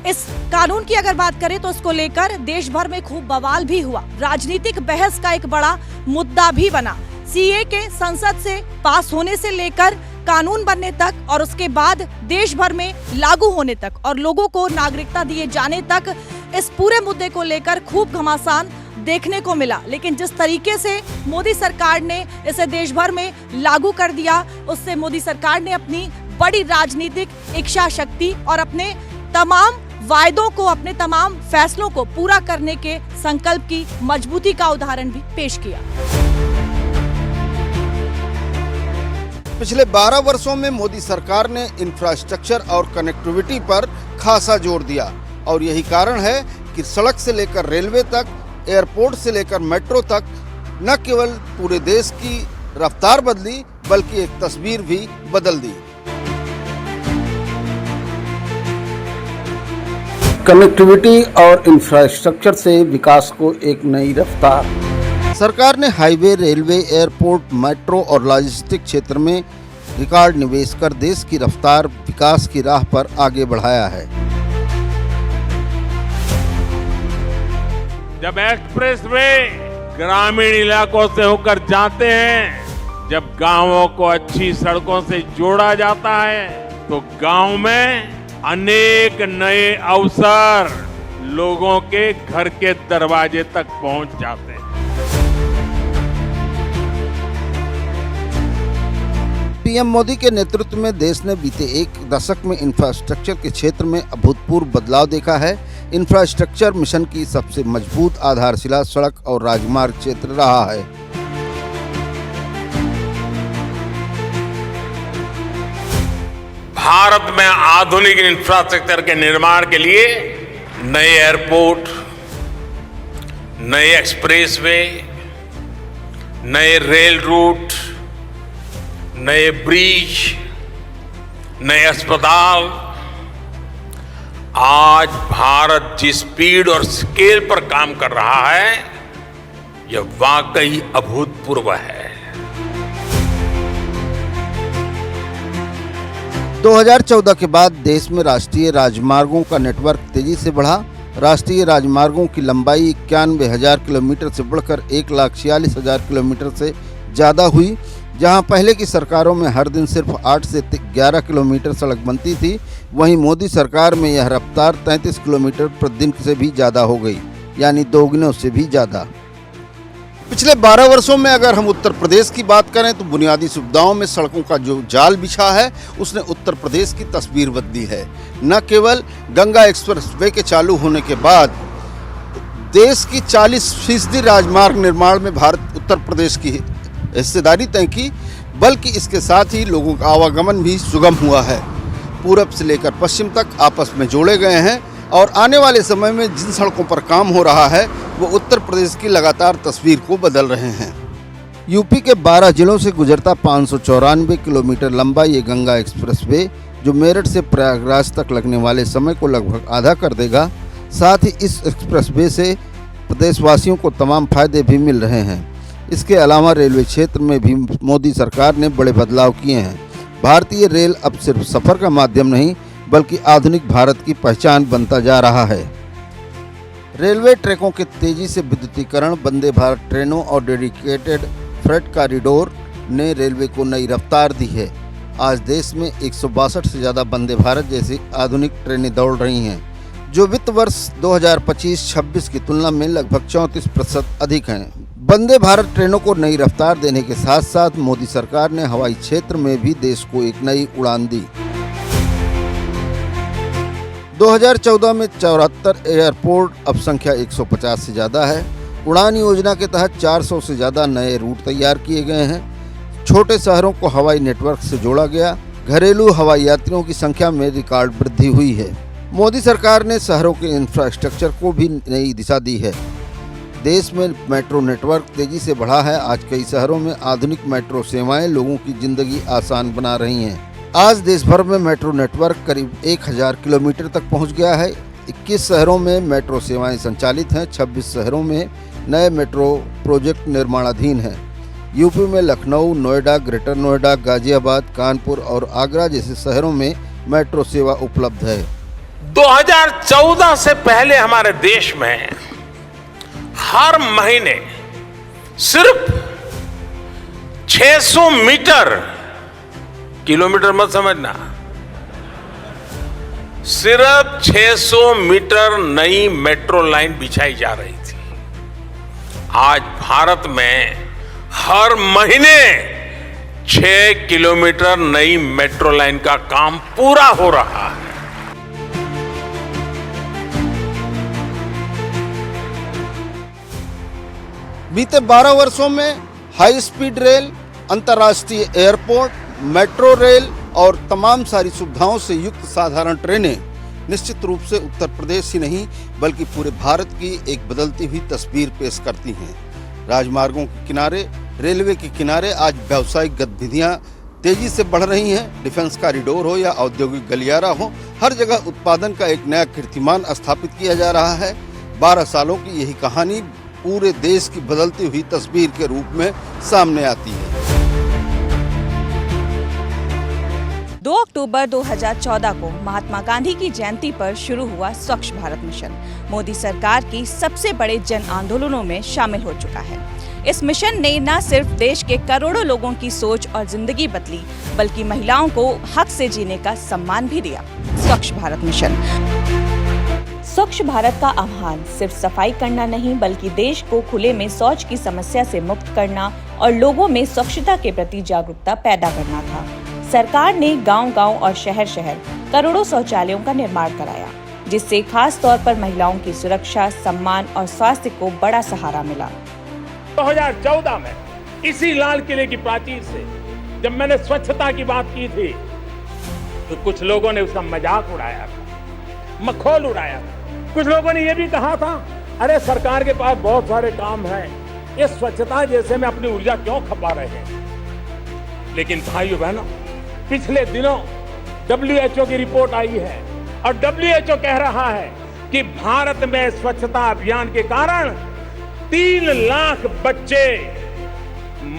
इस कानून की अगर बात करें तो इसको लेकर देश भर में खूब बवाल भी हुआ। राजनीतिक बहस का एक बड़ा मुद्दा भी बना। CAA के संसद से पास होने से लेकर कानून बनने तक और उसके बाद देश भर में लागू होने तक और लोगों को नागरिकता दिए जाने तक इस पूरे मुद्दे को लेकर खूब घमासान देखने को मिला। लेकिन जिस तरीके से मोदी सरकार ने इसे देश भर में लागू कर दिया, उससे मोदी सरकार ने अपनी बड़ी राजनीतिक इच्छा शक्ति और अपने तमाम वायदों को, अपने तमाम फैसलों को पूरा करने के संकल्प की मजबूती का उदाहरण भी पेश किया। पिछले 12 वर्षों में मोदी सरकार ने इंफ्रास्ट्रक्चर और कनेक्टिविटी पर खासा जोर दिया और यही कारण है कि सड़क से लेकर रेलवे तक, एयरपोर्ट से लेकर मेट्रो तक न केवल पूरे देश की रफ्तार बदली बल्कि एक तस्वीर भी बदल दी। कनेक्टिविटी और इंफ्रास्ट्रक्चर से विकास को एक नई रफ्तार। सरकार ने हाईवे, रेलवे, एयरपोर्ट, मेट्रो और लॉजिस्टिक क्षेत्र में रिकॉर्ड निवेश कर देश की रफ्तार विकास की राह पर आगे बढ़ाया है। जब एक्सप्रेस वे ग्रामीण इलाकों से होकर जाते हैं, जब गांवों को अच्छी सड़कों से जोड़ा जाता है, तो गांव में अनेक नए अवसर लोगों के घर के दरवाजे तक पहुंच जाते हैं। पीएम मोदी के नेतृत्व में देश ने बीते एक दशक में इंफ्रास्ट्रक्चर के क्षेत्र में अभूतपूर्व बदलाव देखा है। इंफ्रास्ट्रक्चर मिशन की सबसे मजबूत आधारशिला सड़क और राजमार्ग क्षेत्र रहा है। भारत में आधुनिक इंफ्रास्ट्रक्चर के निर्माण के लिए नए एयरपोर्ट, नए एक्सप्रेसवे, नए रेल रूट, नए ब्रिज, नए अस्पताल, आज भारत जिस स्पीड और स्केल पर काम कर रहा है, यह वाकई अभूतपूर्व है। 2014 के बाद देश में राष्ट्रीय राजमार्गों का नेटवर्क तेजी से बढ़ा। राष्ट्रीय राजमार्गों की लंबाई 91,000 किलोमीटर से बढ़कर 1,46,000 किलोमीटर से ज़्यादा हुई। जहां पहले की सरकारों में हर दिन सिर्फ 8 से 11 किलोमीटर सड़क बनती थी, वहीं मोदी सरकार में यह रफ्तार 33 किलोमीटर प्रतिदिन से भी ज़्यादा हो गई, यानी दोगुने से भी ज़्यादा। पिछले 12 वर्षों में अगर हम उत्तर प्रदेश की बात करें तो बुनियादी सुविधाओं में सड़कों का जो जाल बिछा है, उसने उत्तर प्रदेश की तस्वीर बदली है। न केवल गंगा एक्सप्रेसवे के चालू होने के बाद देश की 40% राजमार्ग निर्माण में उत्तर प्रदेश की हिस्सेदारी तय की, बल्कि इसके साथ ही लोगों का आवागमन भी सुगम हुआ है। पूरब से लेकर पश्चिम तक आपस में जोड़े गए हैं और आने वाले समय में जिन सड़कों पर काम हो रहा है वो उत्तर प्रदेश की लगातार तस्वीर को बदल रहे हैं। यूपी के 12 जिलों से गुजरता 594 किलोमीटर लंबा ये गंगा एक्सप्रेसवे, जो मेरठ से प्रयागराज तक लगने वाले समय को लगभग आधा कर देगा। साथ ही इस एक्सप्रेसवे से प्रदेशवासियों को तमाम फायदे भी मिल रहे हैं। इसके अलावा रेलवे क्षेत्र में भी मोदी सरकार ने बड़े बदलाव किए हैं। भारतीय रेल अब सिर्फ सफ़र का माध्यम नहीं, बल्कि आधुनिक भारत की पहचान बनता जा रहा है। रेलवे ट्रैकों के तेजी से विद्युतीकरण, वंदे भारत ट्रेनों और डेडिकेटेड फ्रेट कॉरिडोर ने रेलवे को नई रफ्तार दी है। आज देश में 162 से ज़्यादा वंदे भारत जैसी आधुनिक ट्रेनें दौड़ रही हैं, जो वित्त वर्ष 2025-26 की तुलना में लगभग 34% अधिक हैं। वंदे भारत ट्रेनों को नई रफ्तार देने के साथ साथ मोदी सरकार ने हवाई क्षेत्र में भी देश को एक नई उड़ान दी। 2014 में 74 एयरपोर्ट, अब संख्या 150 से ज़्यादा है। उड़ान योजना के तहत 400 से ज़्यादा नए रूट तैयार किए गए हैं। छोटे शहरों को हवाई नेटवर्क से जोड़ा गया। घरेलू हवाई यात्रियों की संख्या में रिकॉर्ड वृद्धि हुई है। मोदी सरकार ने शहरों के इंफ्रास्ट्रक्चर को भी नई दिशा दी है। देश में मेट्रो नेटवर्क तेजी से बढ़ा है। आज कई शहरों में आधुनिक मेट्रो सेवाएं लोगों की जिंदगी आसान बना रही हैं। आज देश भर में मेट्रो नेटवर्क करीब 1000 किलोमीटर तक पहुंच गया है। 21 शहरों में मेट्रो सेवाएं संचालित हैं। 26 शहरों में नए मेट्रो प्रोजेक्ट निर्माणाधीन हैं। यूपी में लखनऊ, नोएडा, ग्रेटर नोएडा, गाजियाबाद, कानपुर और आगरा जैसे शहरों में मेट्रो सेवा उपलब्ध है। 2014 से पहले हमारे देश में हर महीने सिर्फ 600 मीटर, किलोमीटर मत समझना, सिर्फ 600 मीटर नई मेट्रो लाइन बिछाई जा रही थी। आज भारत में हर महीने 6 किलोमीटर नई मेट्रो लाइन का काम पूरा हो रहा है। बीते 12 वर्षों में हाई स्पीड रेल, अंतर्राष्ट्रीय एयरपोर्ट, मेट्रो रेल और तमाम सारी सुविधाओं से युक्त साधारण ट्रेनें निश्चित रूप से उत्तर प्रदेश ही नहीं बल्कि पूरे भारत की एक बदलती हुई तस्वीर पेश करती हैं। राजमार्गों के किनारे, रेलवे के किनारे आज व्यावसायिक गतिविधियां तेजी से बढ़ रही हैं। डिफेंस कॉरिडोर हो या औद्योगिक गलियारा हो, हर जगह उत्पादन का एक नया कीर्तिमान स्थापित किया जा रहा है। 12 सालों की यही कहानी पूरे देश की बदलती हुई तस्वीर के रूप में सामने आती है। 2 अक्टूबर 2014 को महात्मा गांधी की जयंती पर शुरू हुआ स्वच्छ भारत मिशन मोदी सरकार की सबसे बड़े जन आंदोलनों में शामिल हो चुका है। इस मिशन ने न सिर्फ देश के करोड़ों लोगों की सोच और जिंदगी बदली, बल्कि महिलाओं को हक से जीने का सम्मान भी दिया। स्वच्छ भारत मिशन। स्वच्छ भारत का आह्वान सिर्फ सफाई करना नहीं, बल्कि देश को खुले में शौच की समस्या से मुक्त करना और लोगों में स्वच्छता के प्रति जागरूकता पैदा करना था। सरकार ने गांव-गांव और शहर-शहर करोड़ों शौचालयों का निर्माण कराया, जिससे खास तौर पर महिलाओं की सुरक्षा, सम्मान और स्वास्थ्य को बड़ा सहारा मिला। 2014 में इसी लाल किले की प्राचीर से जब मैंने स्वच्छता की बात की थी तो कुछ लोगों ने उसका मजाक उड़ाया था, मखौल उड़ाया था। कुछ लोगों ने यह भी कहा था, अरे सरकार के पास बहुत सारे काम हैं, ये स्वच्छता जैसे में अपनी ऊर्जा क्यों खपा रहे हैं। लेकिन भाइयों बहनों, पिछले दिनों WHO की रिपोर्ट आई है और WHO कह रहा है कि भारत में स्वच्छता अभियान के कारण 3 लाख बच्चे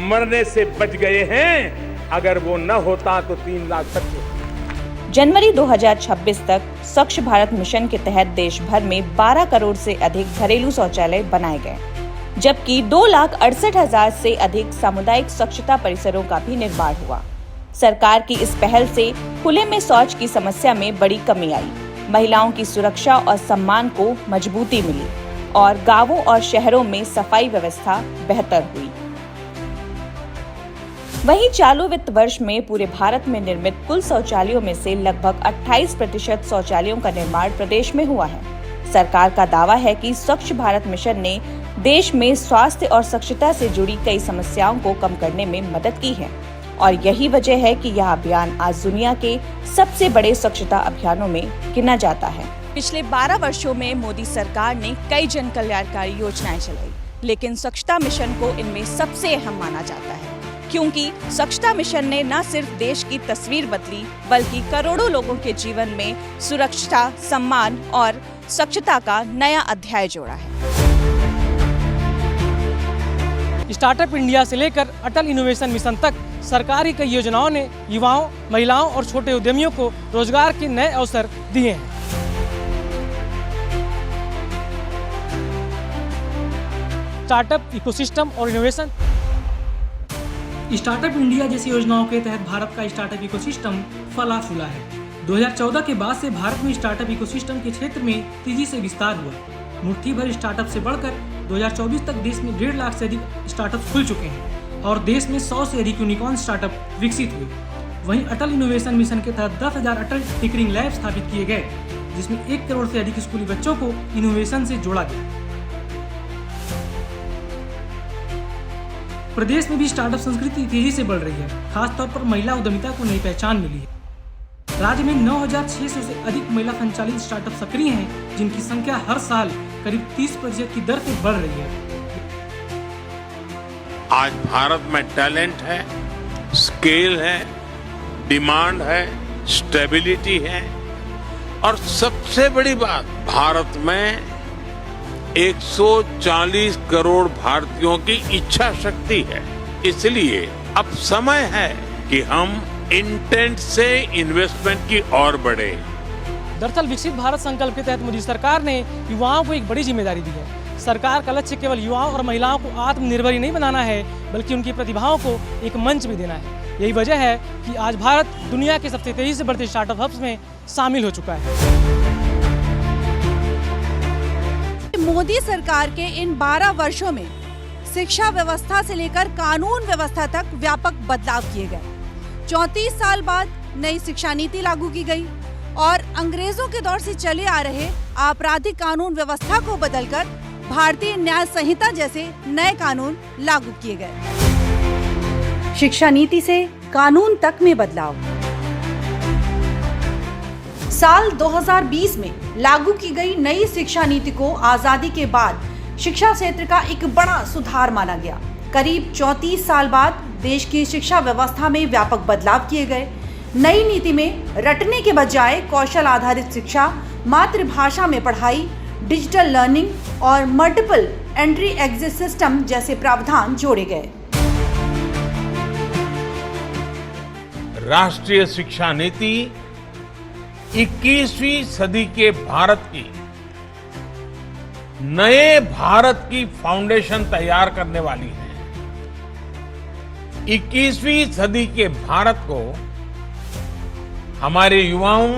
मरने से बच गए हैं। अगर वो न होता तो 3 लाख बच्चे। जनवरी 2026 तक स्वच्छ भारत मिशन के तहत देश भर में 12 करोड़ से अधिक घरेलू शौचालय बनाए गए, जबकि 2,68,000 से अधिक सामुदायिक स्वच्छता परिसरों का भी निर्माण हुआ। सरकार की इस पहल से खुले में शौच की समस्या में बड़ी कमी आई, महिलाओं की सुरक्षा और सम्मान को मजबूती मिली और गांवों और शहरों में सफाई व्यवस्था बेहतर हुई। वहीं चालू वित्त वर्ष में पूरे भारत में निर्मित कुल शौचालयों में से लगभग 28% शौचालयों का निर्माण प्रदेश में हुआ है। सरकार का दावा है कि स्वच्छ भारत मिशन ने देश में स्वास्थ्य और स्वच्छता से जुड़ी कई समस्याओं को कम करने में मदद की है और यही वजह है कि यह अभियान आज दुनिया के सबसे बड़े स्वच्छता अभियानों में गिना जाता है। पिछले 12 वर्षों में मोदी सरकार ने कई जन कल्याणकारी योजनाएं चलाई, लेकिन स्वच्छता मिशन को इनमें सबसे अहम माना जाता है, क्योंकि स्वच्छता मिशन ने न सिर्फ देश की तस्वीर बदली, बल्कि करोड़ों लोगों के जीवन में सुरक्षा, सम्मान और स्वच्छता का नया अध्याय जोड़ा है। स्टार्टअप इंडिया से लेकर अटल इनोवेशन मिशन तक सरकार की कई योजनाओं ने युवाओं, महिलाओं और छोटे उद्यमियों को रोजगार के नए अवसर दिए हैं। स्टार्टअप इकोसिस्टम और इनोवेशन। स्टार्टअप इंडिया जैसी योजनाओं के तहत भारत का स्टार्टअप इकोसिस्टम फला फूला है। 2014 के बाद से भारत में स्टार्टअप इकोसिस्टम के क्षेत्र में तेजी से विस्तार हुआ। मुट्ठी भर स्टार्टअप से बढ़कर 2024 तक देश में 1.5 लाख से अधिक स्टार्टअप खुल चुके हैं और देश में 100 से अधिक यूनिकॉर्न स्टार्टअप विकसित हुए। वहीं अटल इनोवेशन मिशन के तहत 10,000 अटल टिंकरिंग लैब स्थापित किए गए, जिसमें 1 करोड़ से अधिक स्कूली बच्चों को इनोवेशन से जोड़ा गया। प्रदेश में भी स्टार्टअप संस्कृति तेजी से बढ़ रही है, खासतौर पर महिला उद्यमिता को नई पहचान मिली है। राज्य में 9,600 से अधिक महिला संचालित स्टार्टअप सक्रिय हैं, जिनकी संख्या हर साल करीब 30% की दर से बढ़ रही है। आज भारत में टैलेंट है, स्केल है, डिमांड है, स्टेबिलिटी है और सबसे बड़ी बात, भारत में 140 करोड़ भारतीयों की इच्छा शक्ति है। इसलिए अब समय है कि हम इंटेंट से इन्वेस्टमेंट की ओर बढ़े। दरअसल विकसित भारत संकल्प के तहत मोदी सरकार ने युवाओं को एक बड़ी जिम्मेदारी दी है। सरकार का लक्ष्य केवल युवाओं और महिलाओं को आत्मनिर्भर ही नहीं बनाना है, बल्कि उनकी प्रतिभाओं को एक मंच भी देना है। यही वजह है कि आज भारत दुनिया के सबसे तेजी से बढ़ते स्टार्टअप हब्स में शामिल हो चुका है। मोदी सरकार के इन 12 वर्षों में शिक्षा व्यवस्था से लेकर कानून व्यवस्था तक व्यापक बदलाव किए गए। 34 साल बाद नई शिक्षा नीति लागू की गई और अंग्रेजों के दौर से चले आ रहे आपराधिक कानून व्यवस्था को बदलकर भारतीय न्याय संहिता जैसे नए कानून लागू किए गए। शिक्षा नीति से कानून तक में बदलाव। साल 2020 में लागू की गई नई शिक्षा नीति को आजादी के बाद शिक्षा क्षेत्र का एक बड़ा सुधार माना गया। करीब 34 साल बाद देश की शिक्षा व्यवस्था में व्यापक बदलाव किए गए। नई नीति में रटने के बजाय कौशल आधारित शिक्षा, मातृभाषा में पढ़ाई, डिजिटल लर्निंग और मल्टीपल एंट्री एग्जिट सिस्टम जैसे प्रावधान जोड़े गए। राष्ट्रीय शिक्षा नीति 21वीं सदी के भारत की नए भारत की फाउंडेशन तैयार करने वाली है। 21वीं सदी के भारत को हमारे युवाओं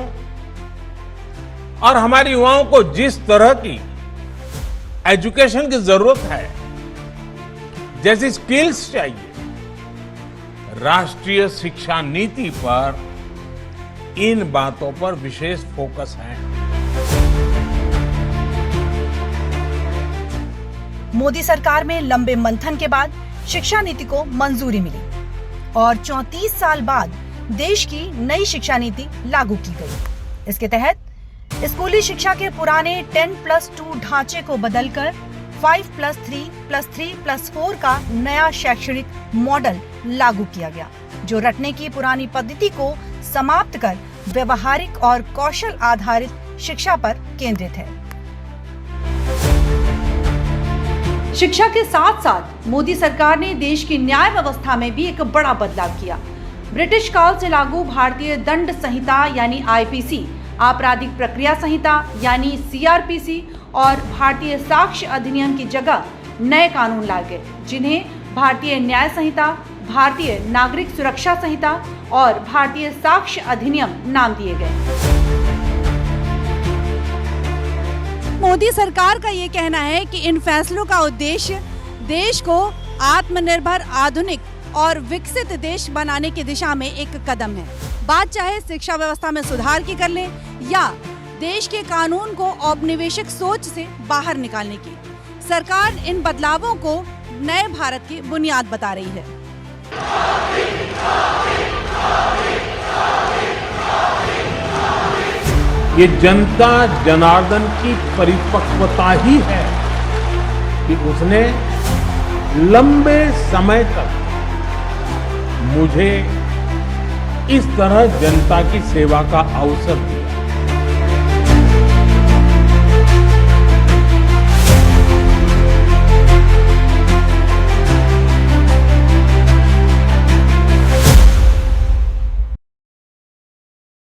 और हमारे युवाओं को जिस तरह की एजुकेशन की जरूरत है, जैसी स्किल्स चाहिए, राष्ट्रीय शिक्षा नीति पर इन बातों पर विशेष फोकस है। मोदी सरकार में लंबे मंथन के बाद शिक्षा नीति को मंजूरी मिली और 34 साल बाद देश की नई शिक्षा नीति लागू की गई। इसके तहत स्कूली शिक्षा के पुराने 10+2 ढांचे को बदलकर 5+3+3+4 का नया शैक्षणिक मॉडल लागू किया गया, जो रटने की पुरानी पद्धति को समाप्त कर व्यवहारिक और कौशल आधारित शिक्षा पर केंद्रित है। शिक्षा के साथ साथ मोदी सरकार ने देश की न्याय व्यवस्था में भी एक बड़ा बदलाव किया। ब्रिटिश काल से लागू भारतीय दंड संहिता यानी आईपीसी, आपराधिक प्रक्रिया संहिता यानी सीआरपीसी और भारतीय साक्ष्य अधिनियम की जगह नए कानून लाए गए, जिन्हें भारतीय न्याय संहिता, भारतीय नागरिक सुरक्षा संहिता और भारतीय साक्ष्य अधिनियम नाम दिए गए। मोदी सरकार का ये कहना है कि इन फैसलों का उद्देश्य देश को आत्मनिर्भर, आधुनिक और विकसित देश बनाने की दिशा में एक कदम है। बात चाहे शिक्षा व्यवस्था में सुधार की कर लें या देश के कानून को औपनिवेशिक सोच से बाहर निकालने की, सरकार इन बदलावों को नए भारत की बुनियाद बता रही है। ये जनता जनार्दन की परिपक्वता ही है कि उसने लंबे समय तक मुझे इस तरह जनता की सेवा का अवसर दिया।